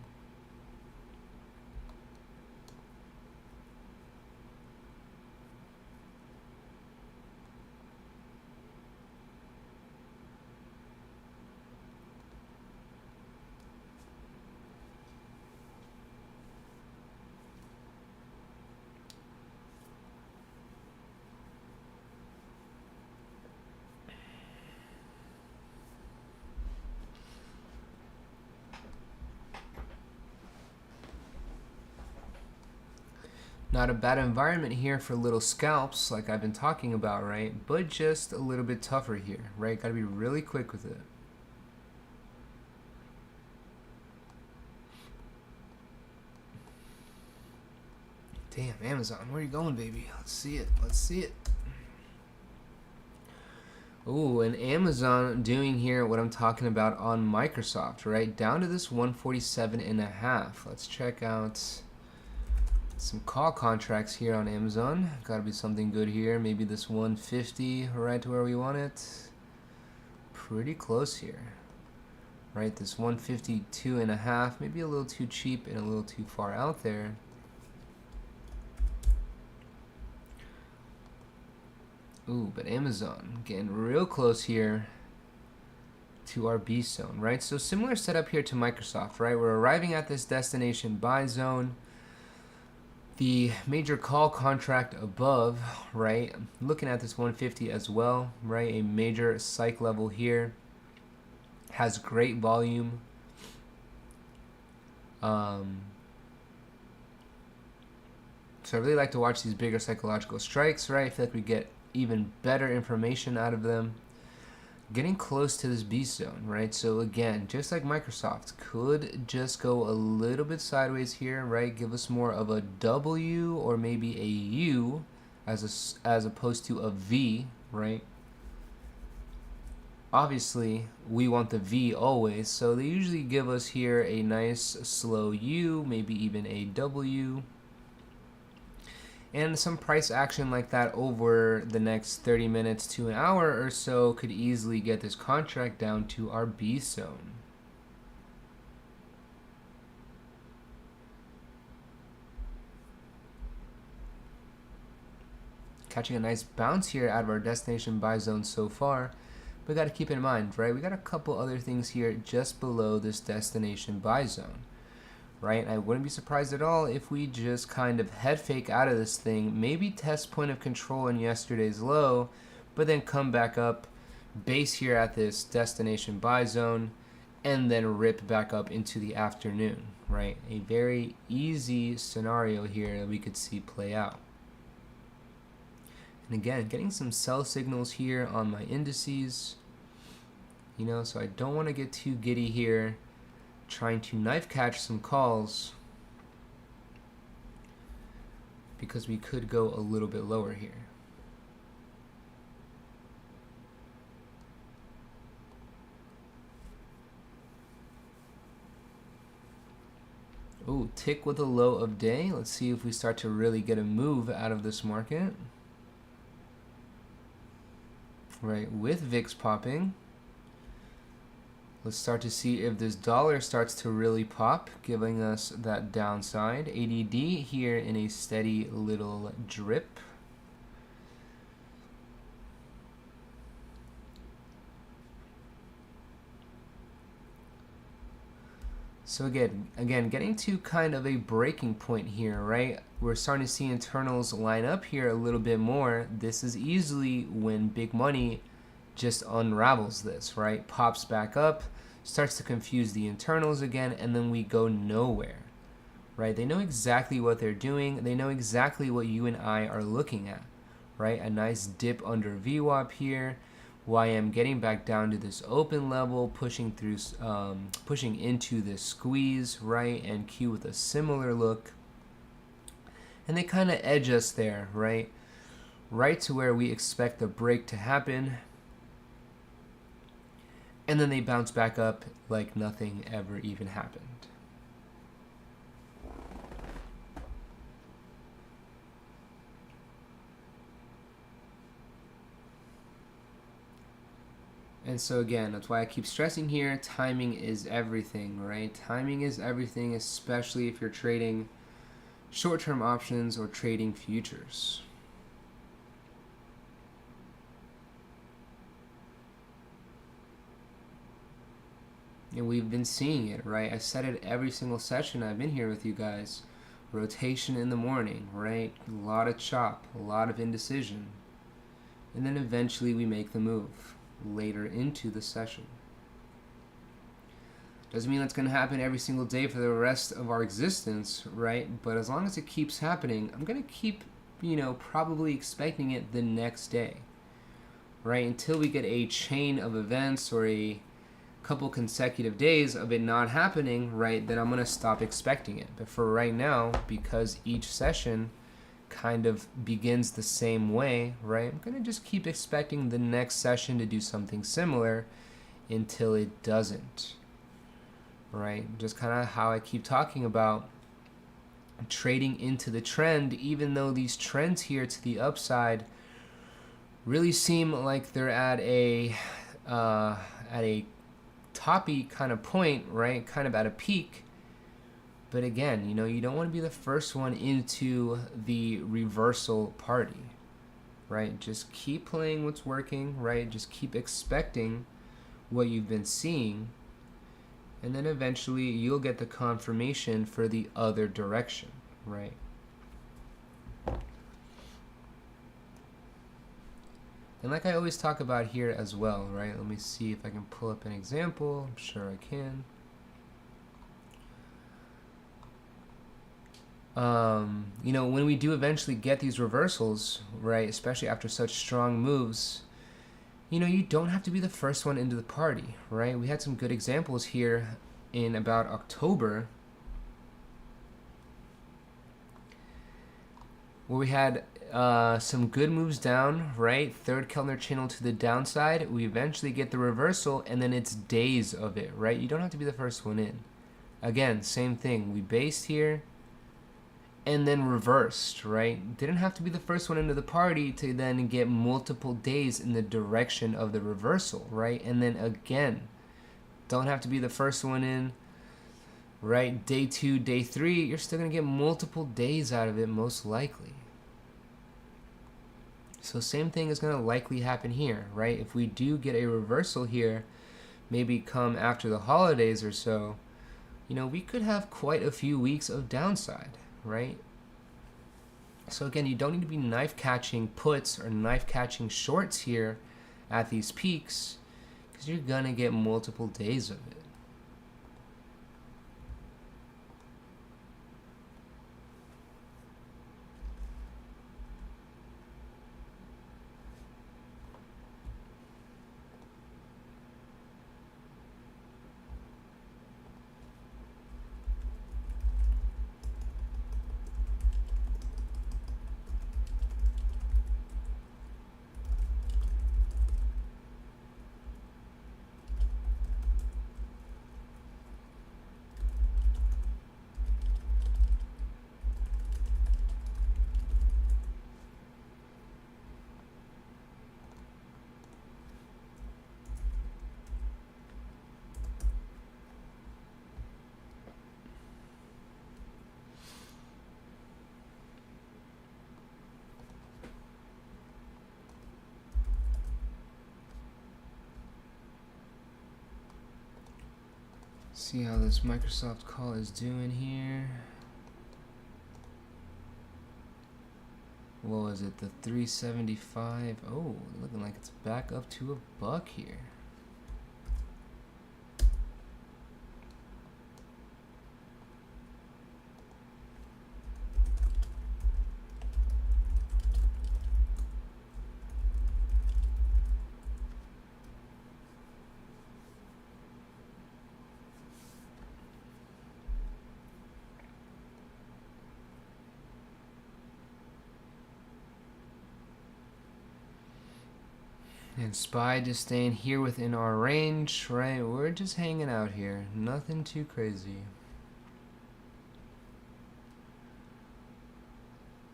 Not a bad environment here for little scalps like I've been talking about, right? But just a little bit tougher here, right? Gotta be really quick with it. Damn, Amazon, where are you going, baby? Let's see it. Let's see it. Ooh, and Amazon doing here what I'm talking about on Microsoft, right? Down to this 147.5. Let's check out some call contracts here on Amazon. Gotta be something good here. Maybe this 150 right to where we want it. Pretty close here, right? This 152.5, maybe a little too cheap and a little too far out there. Ooh, but Amazon getting real close here to our B zone, right? So similar setup here to Microsoft, right? We're arriving at this destination buy zone. The major call contract above, right? I'm looking at this 150 as well, right? A major psych level here. Has great volume. So I really like to watch these bigger psychological strikes, right? I feel like we get even better information out of them. Getting close to this beast zone, right? So again, just like Microsoft, could just go a little bit sideways here, right? Give us more of a W or maybe a U as opposed to a V, right? Obviously, we want the V always, so they usually give us here a nice slow U, maybe even a W. And some price action like that over the next 30 minutes to an hour or so could easily get this contract down to our B zone. Catching a nice bounce here out of our destination buy zone so far. But got to keep in mind, right? We got a couple other things here just below this destination buy zone, right? I wouldn't be surprised at all if we just kind of head fake out of this thing, maybe test point of control in yesterday's low, but then come back up, base here at this destination buy zone, and then rip back up into the afternoon, right? A very easy scenario here that we could see play out. And again, getting some sell signals here on my indices, you know, so I don't want to get too giddy here, trying to knife catch some calls, because we could go a little bit lower here. Oh, tick with a low of day. Let's see if we start to really get a move out of this market. Right, with VIX popping, let's start to see if this dollar starts to really pop, giving us that downside. ADD here in a steady little drip. So again, getting to kind of a breaking point here, right? We're starting to see internals line up here a little bit more. This is easily when big money just unravels this, right? Pops back up, starts to confuse the internals again, and then we go nowhere, right? They know exactly what they're doing. They know exactly what you and I are looking at, right? A nice dip under VWAP here. YM getting back down to this open level, pushing through, pushing into this squeeze, right? And Q with a similar look, and they kind of edge us there, right? Right to where we expect the break to happen, and then they bounce back up like nothing ever even happened. And so again, that's why I keep stressing here, timing is everything, right? Timing is everything, especially if you're trading short-term options or trading futures. And we've been seeing it, right? I said it every single session I've been here with you guys. Rotation in the morning, right? A lot of chop, a lot of indecision. And then eventually we make the move later into the session. Doesn't mean that's going to happen every single day for the rest of our existence, right? But as long as it keeps happening, I'm going to keep, you know, probably expecting it the next day, right? Until we get a chain of events or a couple consecutive days of it not happening, right? Then I'm going to stop expecting it. But for right now, because each session kind of begins the same way, right? I'm going to just keep expecting the next session to do something similar until it doesn't, right? Just kind of how I keep talking about trading into the trend, even though these trends here to the upside really seem like they're at a toppy kind of point, right? Kind of at a peak. But again, you know, you don't want to be the first one into the reversal party, right? Just keep playing what's working, right? Just keep expecting what you've been seeing, and then eventually you'll get the confirmation for the other direction, right? And like I always talk about here as well, right? Let me see if I can pull up an example. I'm sure I can. You know, when we do eventually get these reversals, right, especially after such strong moves, you know, you don't have to be the first one into the party, right? We had some good examples here in about October where we had some good moves down, right? Third Kellner channel to the downside. We eventually get the reversal, and then it's days of it, right? You don't have to be the first one in. Again, same thing. We based here, and then reversed, right? Didn't have to be the first one into the party to then get multiple days in the direction of the reversal, right? And then again, don't have to be the first one in, right? Day 2, day 3, you're still gonna get multiple days out of it most likely. So same thing is gonna likely happen here, right? If we do get a reversal here, maybe come after the holidays or so, you know, we could have quite a few weeks of downside, right? So again, you don't need to be knife catching puts or knife catching shorts here at these peaks, because you're gonna get multiple days of it. See how this Microsoft call is doing here. What was it, the 375? Oh, looking like it's back up to a buck here. And SPY just staying here within our range, right? We're just hanging out here. Nothing too crazy.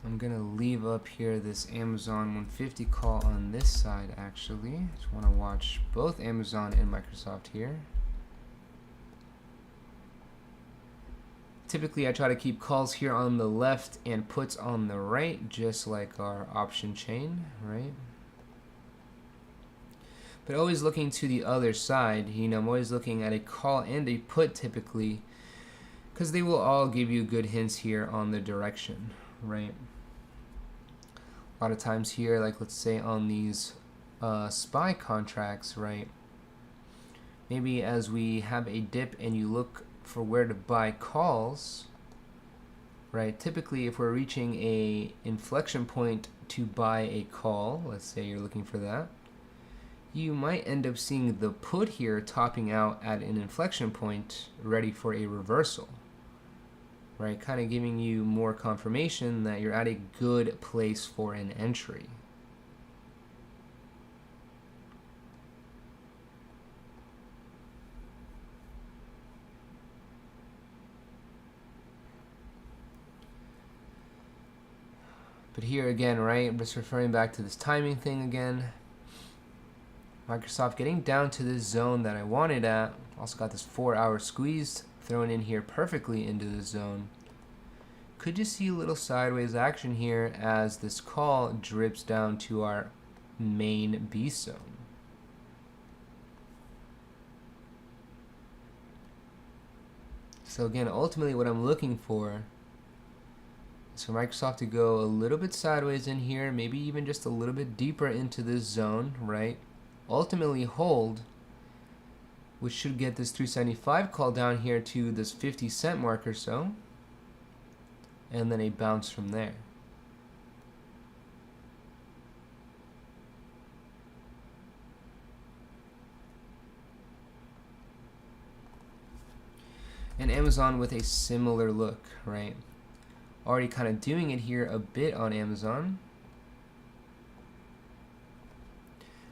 I'm gonna leave up here this Amazon 150 call on this side actually. Just wanna watch both Amazon and Microsoft here. Typically I try to keep calls here on the left and puts on the right, just like our option chain, right? But always looking to the other side, you know, I'm always looking at a call and a put typically, because they will all give you good hints here on the direction, right? A lot of times here, like let's say on these SPY contracts, right? Maybe as we have a dip and you look for where to buy calls, right? Typically if we're reaching a inflection point to buy a call, let's say you're looking for that, you might end up seeing the put here topping out at an inflection point ready for a reversal, right? Kind of giving you more confirmation that you're at a good place for an entry. But here again, right, I'm just referring back to this timing thing again. Microsoft getting down to this zone that I wanted at. Also got this 4-hour squeeze thrown in here perfectly into the zone. Could you see a little sideways action here as this call drips down to our main B zone? So again, ultimately what I'm looking for is for Microsoft to go a little bit sideways in here, maybe even just a little bit deeper into this zone, right? Ultimately hold, which should get this 375 call down here to this 50-cent mark or so, and then a bounce from there. And Amazon with a similar look, right? Already kind of doing it here a bit on Amazon.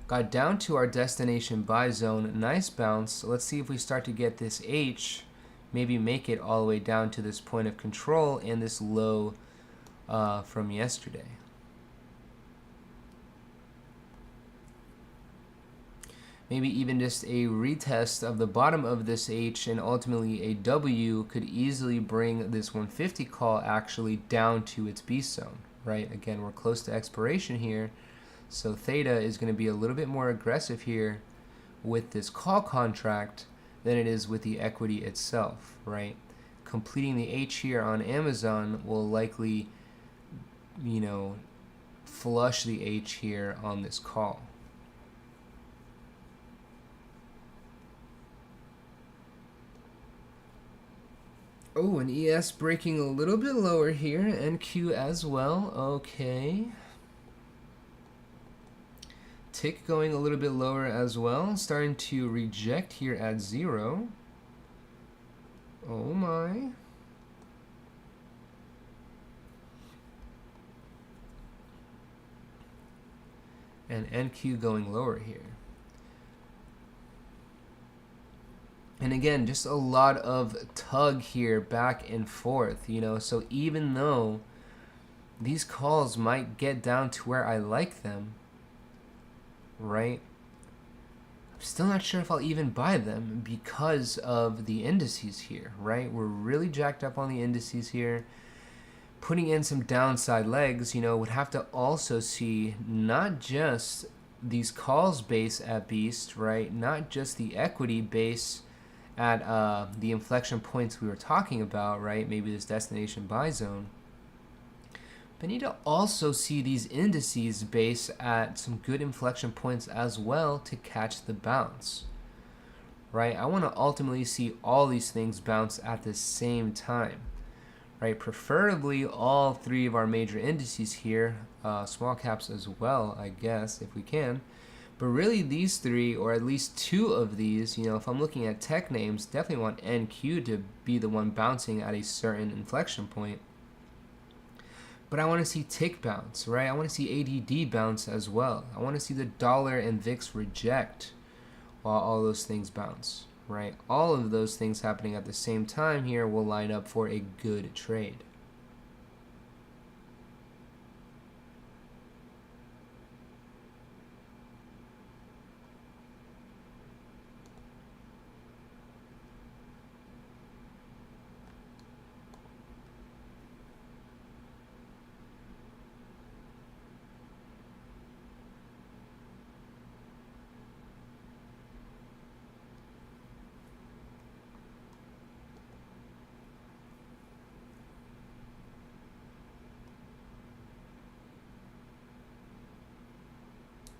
Got down to our destination buy zone, nice bounce. So let's see if we start to get this H, maybe make it all the way down to this point of control and this low from yesterday. Maybe even just a retest of the bottom of this H and ultimately a W could easily bring this 150 call actually down to its B zone, right? Again, we're close to expiration here, so theta is going to be a little bit more aggressive here with this call contract than it is with the equity itself, right? Completing the H here on Amazon will likely, you know, flush the H here on this call. Oh, an ES breaking a little bit lower here, NQ as well, okay. Tick going a little bit lower as well, starting to reject here at 0. Oh my. And NQ going lower here. And again, just a lot of tug here back and forth, you know, so even though these calls might get down to where I like them, right, I'm still not sure if I'll even buy them because of the indices here, right? We're really jacked up on the indices here. Putting in some downside legs, you know, would have to also see not just these calls base at Beast, right? Not just the equity base at the inflection points we were talking about, right? Maybe this destination buy zone. But I need to also see these indices base at some good inflection points as well to catch the bounce, right? I want to ultimately see all these things bounce at the same time, right? Preferably all three of our major indices here, small caps as well, I guess, if we can. But really these three, or at least two of these, you know, if I'm looking at tech names, definitely want NQ to be the one bouncing at a certain inflection point. But I want to see tick bounce, right? I want to see ADD bounce as well. I want to see the dollar and VIX reject while all those things bounce, right? All of those things happening at the same time here will line up for a good trade.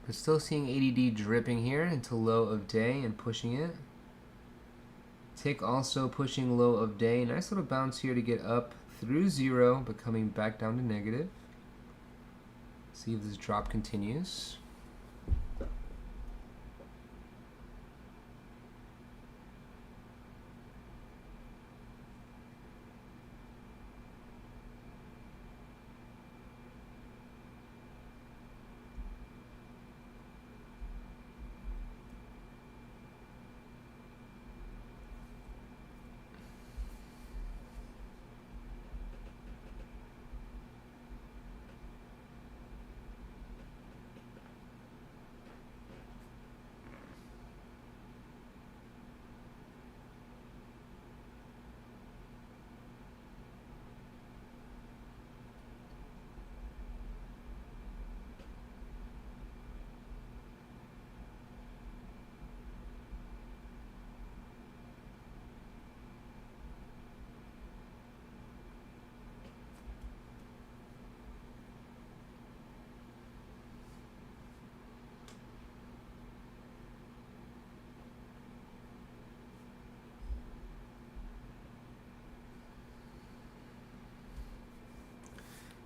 We're still seeing ADD dripping here into low of day and pushing it. Tick also pushing low of day. Nice little bounce here to get up through 0, but coming back down to negative. See if this drop continues.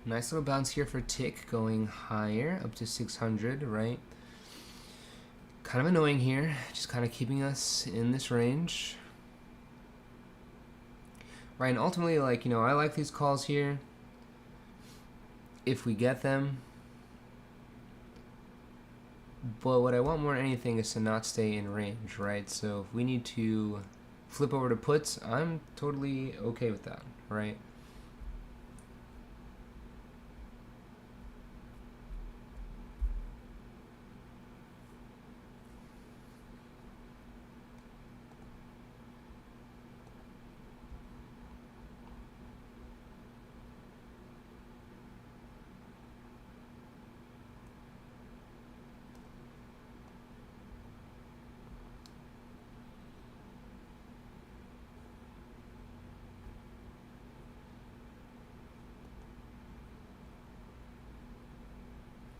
Nice little bounce here for tick going higher up to 600, right? Kind of annoying here, just kind of keeping us in this range. Right, and ultimately, like, you know, I like these calls here if we get them. But what I want more than anything is to not stay in range, right? So if we need to flip over to puts, I'm totally okay with that, right?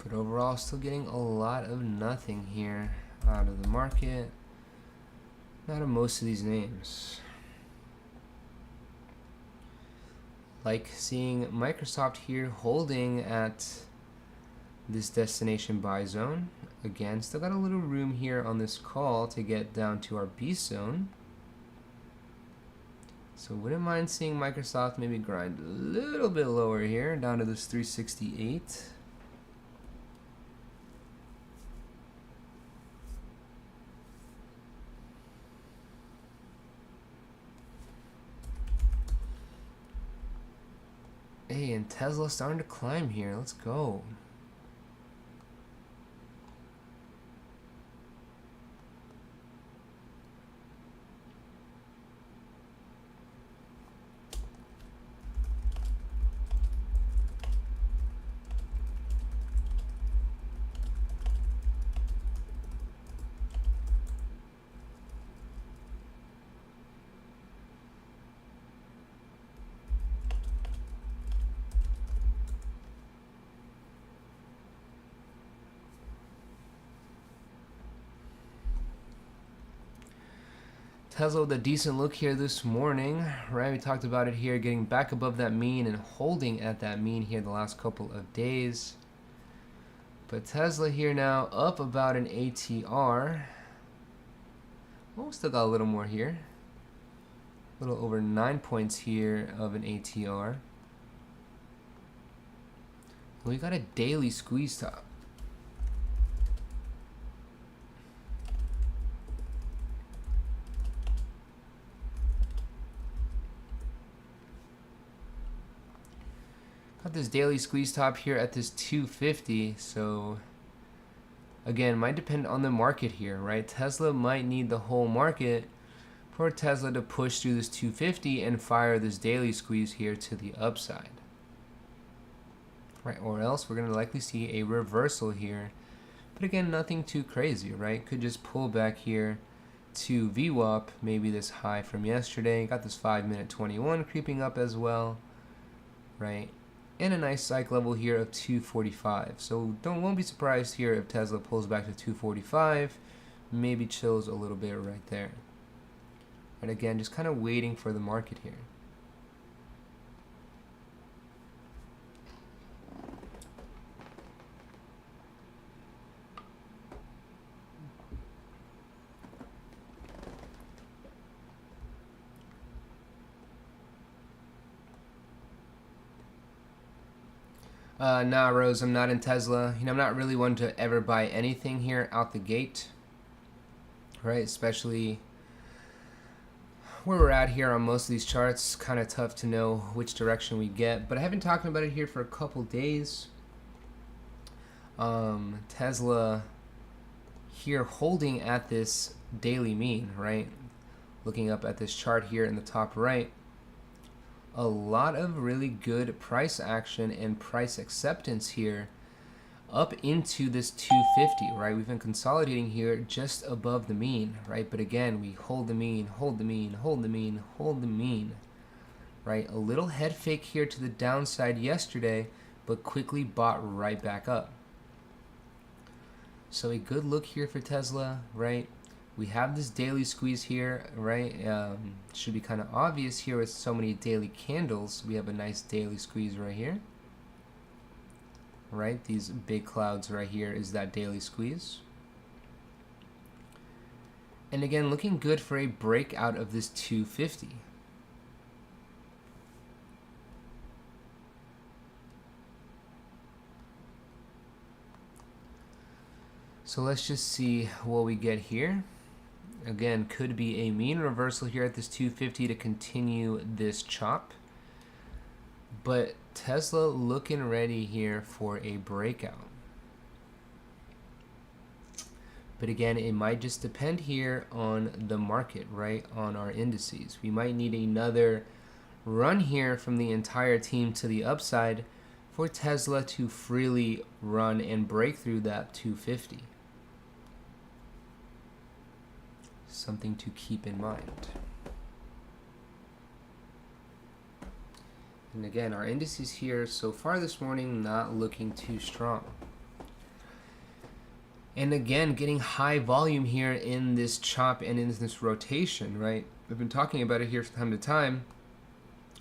But overall, still getting a lot of nothing here out of the market. Out of most of these names. Like seeing Microsoft here holding at this destination buy zone. Again, still got a little room here on this call to get down to our B zone. So wouldn't mind seeing Microsoft maybe grind a little bit lower here, down to this 368. Hey, and Tesla's starting to climb here. Let's go. Tesla with a decent look here this morning, right? We talked about it here, getting back above that mean and holding at that mean here the last couple of days. But Tesla here now up about an ATR. Oh, still got a little more here. A little over 9 points here of an ATR. We got a daily squeeze top. Got this daily squeeze top here at this 250, so again, might depend on the market here, right? Tesla might need the whole market for Tesla to push through this 250 and fire this daily squeeze here to the upside, right? Or else we're going to likely see a reversal here, but again, nothing too crazy, right? Could just pull back here to VWAP, maybe this high from yesterday. Got this 5-minute 21 creeping up as well, right? And a nice psych level here of 245. So won't be surprised here if Tesla pulls back to 245, maybe chills a little bit right there. And again, just kind of waiting for the market here. Nah, Rose, I'm not in Tesla. I'm not really one to ever buy anything here out the gate, right? Especially where we're at here on most of these charts. Kind of tough to know which direction we get, but I have been talking about it here for a couple days. Tesla here holding at this daily mean, right? Looking up at this chart here in the top right. A lot of really good price action and price acceptance here up into this 250, right? We've been consolidating here just above the mean, right? But again, we hold the mean, hold the mean, hold the mean, hold the mean, right? A little head fake here to the downside yesterday, but quickly bought right back up. So a good look here for Tesla, right? We have this daily squeeze here, right? Should be kind of obvious here with so many daily candles. We have a nice daily squeeze right here, right? These big clouds right here is that daily squeeze. And again, looking good for a breakout of this 250. So let's just see what we get here. Again, could be a mean reversal here at this 250 to continue this chop. But Tesla looking ready here for a breakout. But again, it might just depend here on the market, right? On our indices. We might need another run here from the entire team to the upside for Tesla to freely run and break through that 250. Something to keep in mind. And again, our indices here so far this morning not looking too strong. And again, getting high volume here in this chop and in this rotation, right? We've been talking about it here from time to time.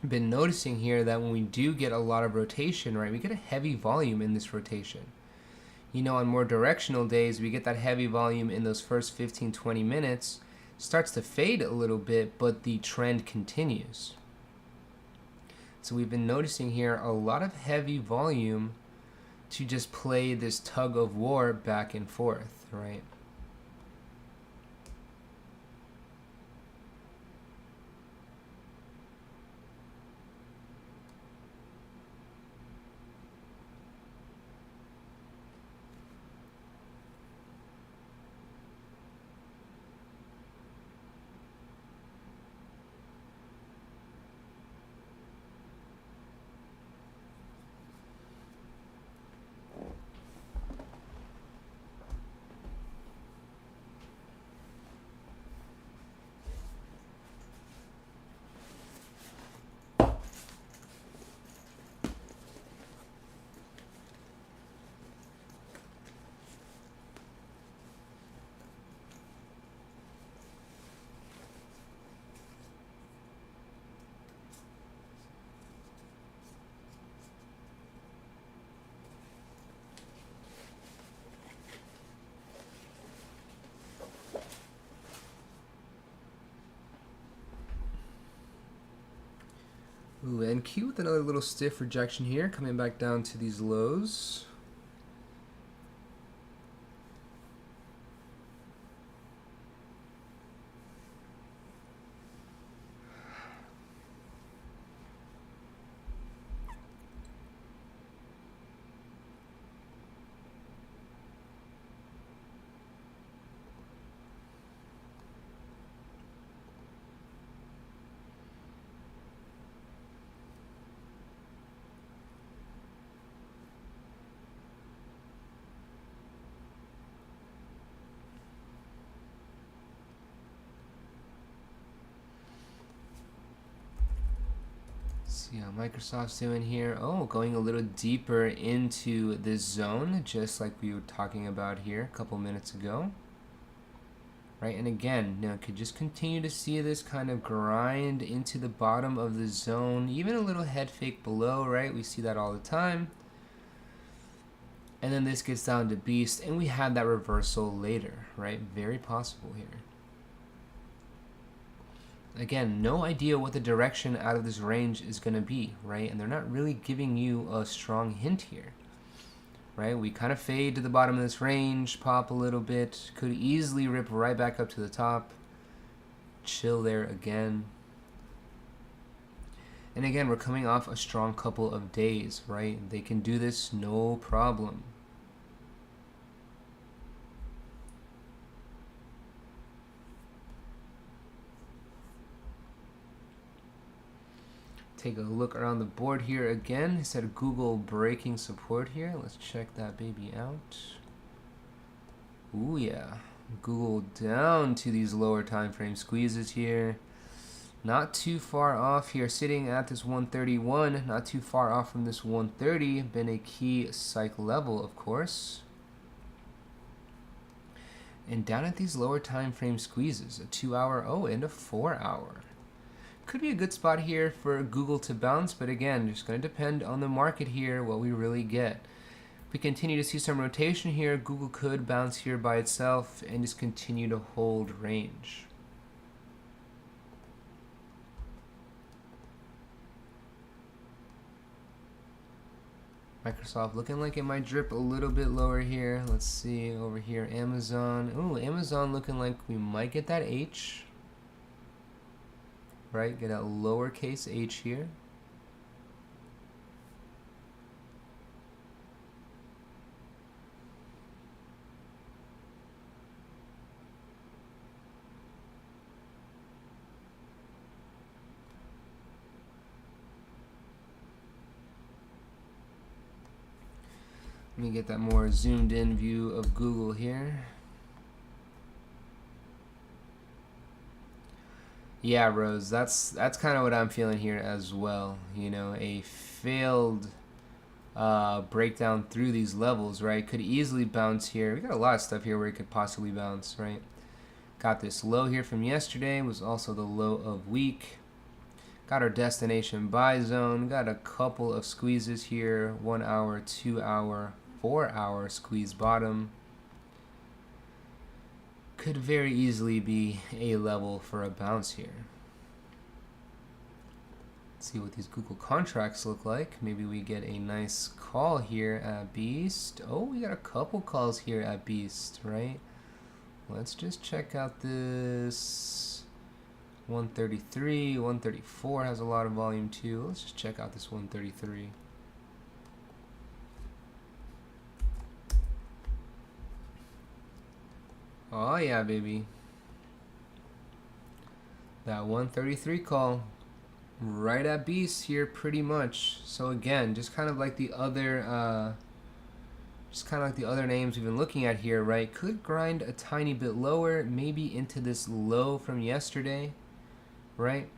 I've been noticing here that when we do get a lot of rotation, right, we get a heavy volume in this rotation. You know, on more directional days, we get that heavy volume in those first 15, 20 minutes, starts to fade a little bit, but the trend continues. So we've been noticing here a lot of heavy volume to just play this tug of war back and forth, right? Ooh, NQ with another little stiff rejection here, coming back down to these lows. See how Microsoft's doing here. Oh, going a little deeper into this zone, just like we were talking about here a couple minutes ago. Right, and again, you know, could just continue to see this kind of grind into the bottom of the zone, even a little head fake below, right? We see that all the time. And then this gets down to beast, and we have that reversal later, right? Very possible here. Again, no idea what the direction out of this range is going to be, right? And they're not really giving you a strong hint here, right? We kind of fade to the bottom of this range, pop a little bit, could easily rip right back up to the top, chill there again. And again, we're coming off a strong couple of days, right? They can do this no problem. Take a look around the board here again. It said Google breaking support here. Let's check that baby out. Ooh yeah, Google down to these lower time frame squeezes here. Not too far off here, sitting at this 131. Not too far off from this 130. Been a key psych level, of course. And down at these lower time frame squeezes, a 2 hour, oh, and a 4 hour. Could be a good spot here for Google to bounce, but again, just going to depend on the market here, what we really get. If we continue to see some rotation here, Google could bounce here by itself and just continue to hold range. Microsoft looking like it might drip a little bit lower here. Let's see over here, Amazon. Ooh, Amazon looking like we might get that H. Right, get a lowercase h here. Let me get that more zoomed in view of Google here. Yeah, Rose, that's kind of what I'm feeling here as well. You know, a failed breakdown through these levels, right? Could easily bounce here. We got a lot of stuff here where it could possibly bounce, right? Got this low here from yesterday, was also the low of week. Got our destination buy zone. Got a couple of squeezes here. 1 hour, 2 hour, 4 hour squeeze bottom. Could very easily be a level for a bounce here. Let's see what these Google contracts look like. Maybe we get a nice call here at Beast. Oh, we got a couple calls here at Beast, right? Let's just check out this 133. 134 has a lot of volume too. Let's just check out this 133. Oh yeah, baby. That 133 call right at Beast here pretty much. So again, just kind of like the other names we've been looking at here, right? Could grind a tiny bit lower, maybe into this low from yesterday, right?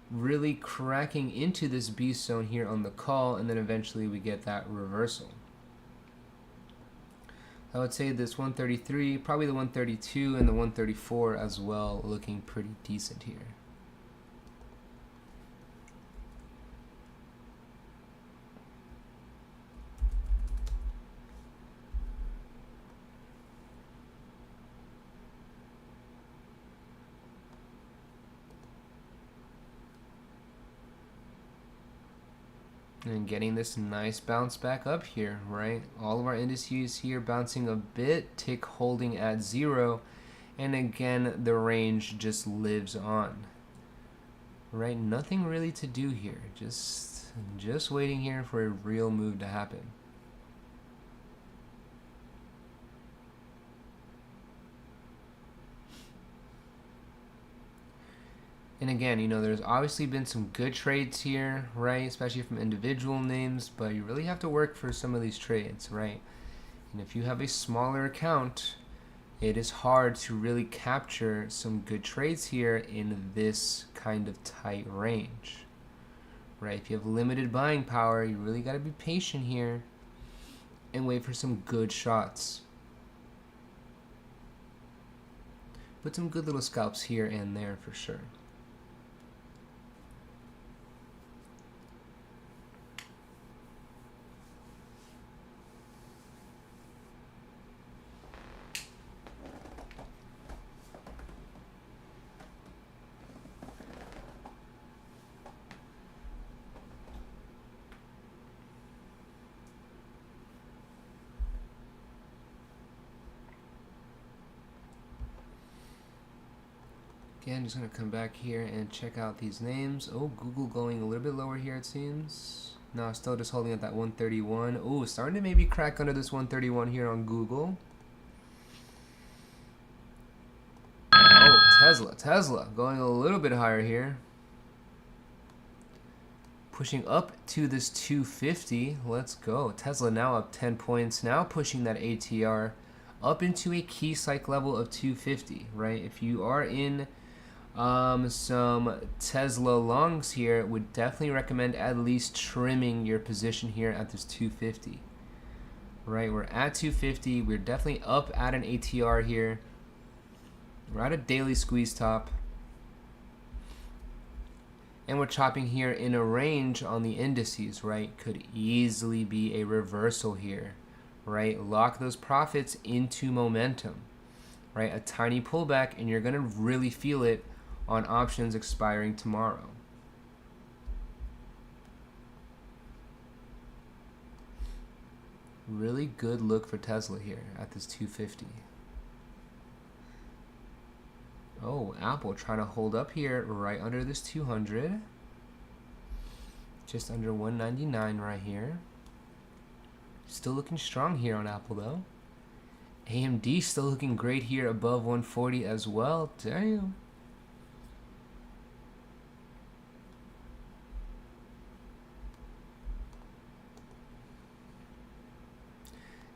Really cracking into this Beast zone here on the call, and then eventually we get that reversal. I would say this 133, probably the 132 and the 134 as well, looking pretty decent here. And getting this nice bounce back up here, right? All of our indices here bouncing a bit, tick holding at 0, and again the range just lives on, right? Nothing really to do here, just waiting here for a real move to happen. And again, you know, there's obviously been some good trades here, right? Especially from individual names, but you really have to work for some of these trades, right? And if you have a smaller account, it is hard to really capture some good trades here in this kind of tight range, right? If you have limited buying power, you really got to be patient here and wait for some good shots. Put some good little scalps here and there for sure. Again, just going to come back here and check out these names. Oh, Google going a little bit lower here, it seems. No, still just holding at that 131. Oh, starting to maybe crack under this 131 here on Google. Oh, Tesla going a little bit higher here. Pushing up to this 250. Let's go. Tesla now up 10 points. Now pushing that ATR up into a key psych level of 250, right? If you are in some Tesla longs here, would definitely recommend at least trimming your position here at this 250, right? We're at 250. We're definitely up at an ATR here. We're at a daily squeeze top, and we're chopping here in a range on the indices, right? Could easily be a reversal here, right? Lock those profits into momentum, right? A tiny pullback, and you're gonna really feel it on options expiring tomorrow. Really good look for Tesla here at this 250. Oh, Apple trying to hold up here right under this 200. Just under 199 right here. Still looking strong here on Apple though. AMD still looking great here above 140 as well. Damn.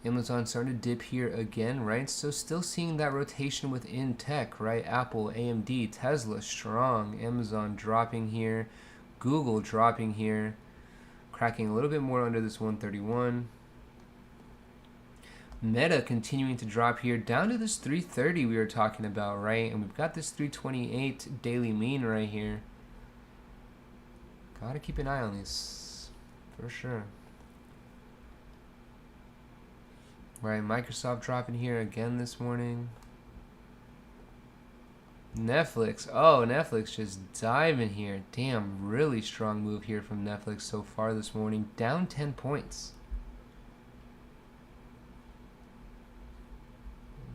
Amazon starting to dip here again, right? So still seeing that rotation within tech, right? Apple, AMD, Tesla strong, Amazon dropping here, Google dropping here, cracking a little bit more under this 131. Meta continuing to drop here down to this 330 we were talking about, right? And we've got this 328 daily mean right here. Gotta keep an eye on these for sure. Right, Microsoft dropping here again this morning. Netflix, oh, Netflix just diving here. Damn, really strong move here from Netflix so far this morning. Down 10 points.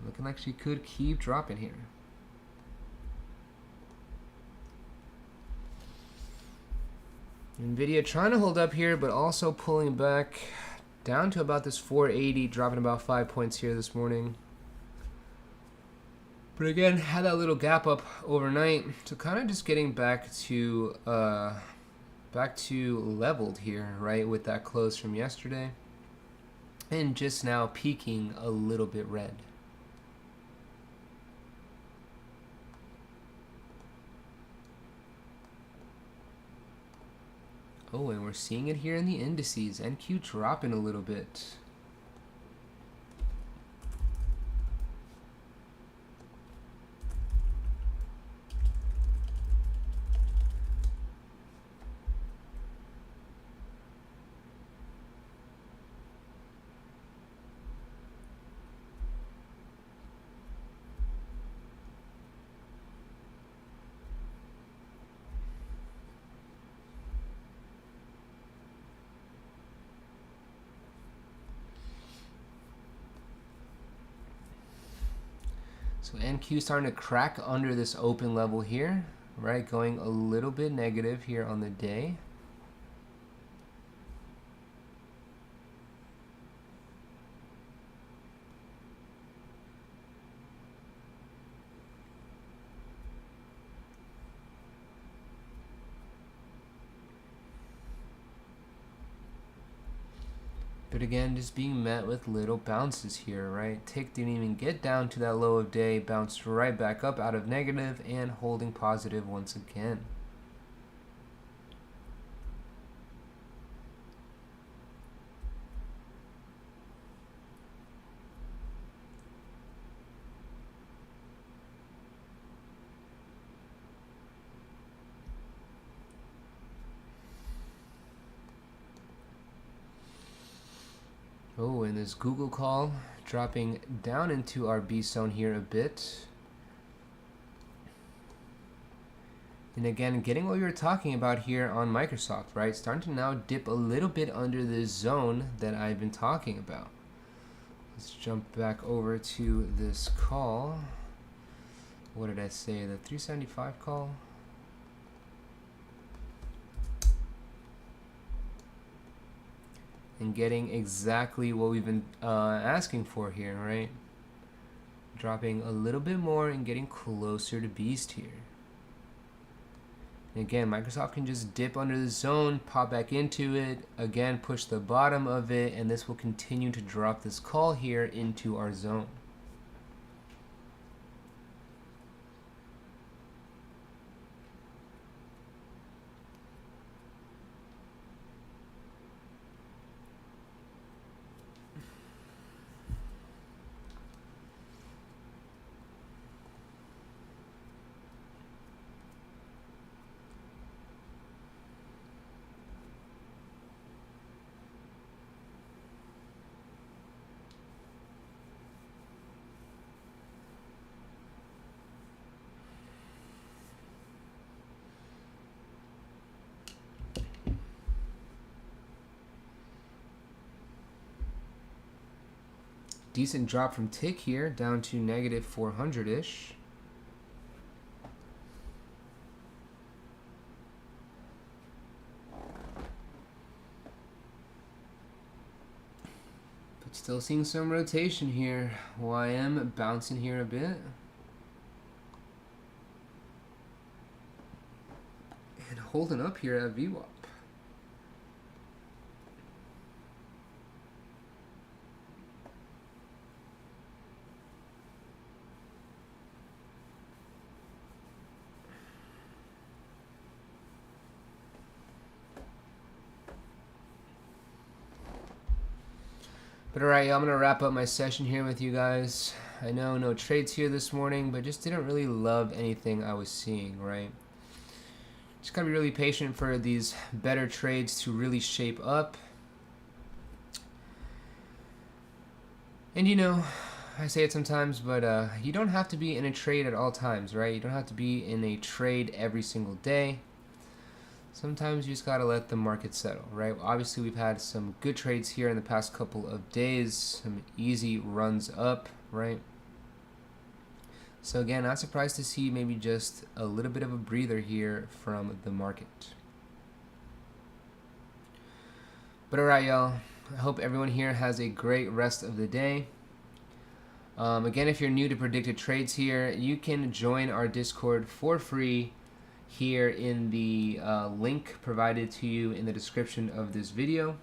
Looking like she could keep dropping here. NVIDIA trying to hold up here, but also pulling back down to about this 480, dropping about 5 points here this morning. But again, had that little gap up overnight, so kind of just getting back to leveled here, right, with that close from yesterday, and just now peaking a little bit red. Oh, and we're seeing it here in the indices. NQ dropping a little bit. So NQ starting to crack under this open level here, right? Going a little bit negative here on the day. But again, just being met with little bounces here, right? Tick didn't even get down to that low of day, bounced right back up out of negative and holding positive once again. Oh, and this Google call dropping down into our B zone here a bit. And again, getting what we were talking about here on Microsoft, right? Starting to now dip a little bit under this zone that I've been talking about. Let's jump back over to this call. What did I say? The 375 call? And getting exactly what we've been asking for here, right? Dropping a little bit more and getting closer to beast here. And again, Microsoft can just dip under the zone, pop back into it, again push the bottom of it, and this will continue to drop this call here into our zone. Decent drop from tick here down to negative 400-ish. But still seeing some rotation here. YM bouncing here a bit. And holding up here at VWAP. But alright, y'all, I'm going to wrap up my session here with you guys. I know no trades here this morning, but just didn't really love anything I was seeing, right? Just gotta be really patient for these better trades to really shape up. And you know, I say it sometimes, but you don't have to be in a trade at all times, right? You don't have to be in a trade every single day. Sometimes you just gotta let the market settle, right? Obviously, we've had some good trades here in the past couple of days, some easy runs up, right? So again, not surprised to see maybe just a little bit of a breather here from the market. But alright, y'all, I hope everyone here has a great rest of the day. Again, if you're new to predicted trades here, you can join our Discord for free here in the link provided to you in the description of this video.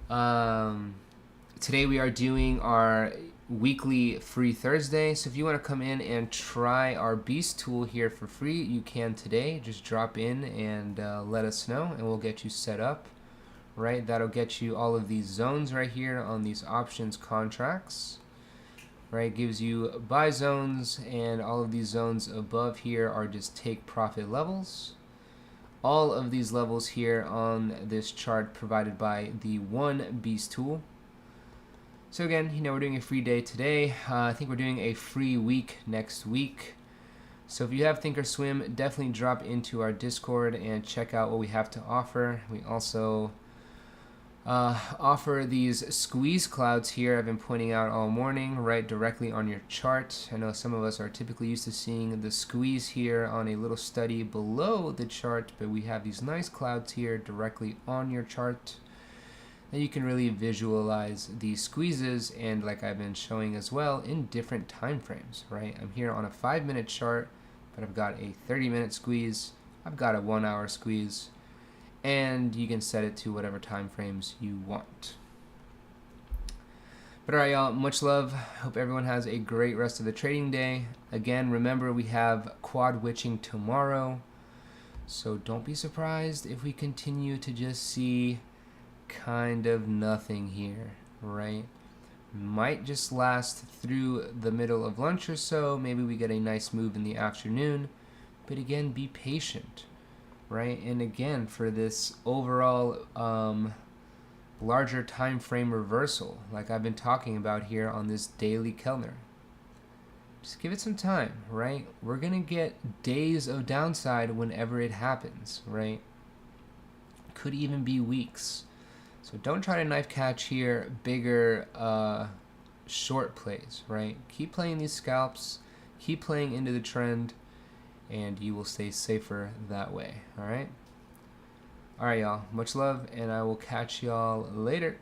Today we are doing our weekly free Thursday, so if you want to come in and try our beast tool here for free, you can today. Just drop in and let us know, and we'll get you set up, right? That'll get you all of these zones right here on these options contracts, right? Gives you buy zones, and all of these zones above here are just take profit levels. All of these levels here on this chart provided by the one beast tool. So again, you know, we're doing a free day today. I think we're doing a free week next week. So if you have Thinkorswim, definitely drop into our Discord and check out what we have to offer. We also offer these squeeze clouds here I've been pointing out all morning, right directly on your chart. I know some of us are typically used to seeing the squeeze here on a little study below the chart, but we have these nice clouds here directly on your chart. And you can really visualize these squeezes, and like I've been showing as well, in different time frames, right? I'm here on a 5-minute chart, but I've got a 30-minute squeeze, I've got a 1-hour squeeze, and you can set it to whatever time frames you want. But alright, y'all, much love. Hope everyone has a great rest of the trading day. Again, remember we have quad witching tomorrow, so don't be surprised if we continue to just see kind of nothing here, right? Might just last through the middle of lunch or so. Maybe we get a nice move in the afternoon, but again, be patient, right? And again, for this overall larger time frame reversal, like I've been talking about here on this daily Kellner, just give it some time, right? We're gonna get days of downside whenever it happens, right? Could even be weeks. So don't try to knife catch here bigger short plays, right? Keep playing these scalps, keep playing into the trend, and you will stay safer that way, all right? All right, y'all, much love, and I will catch y'all later.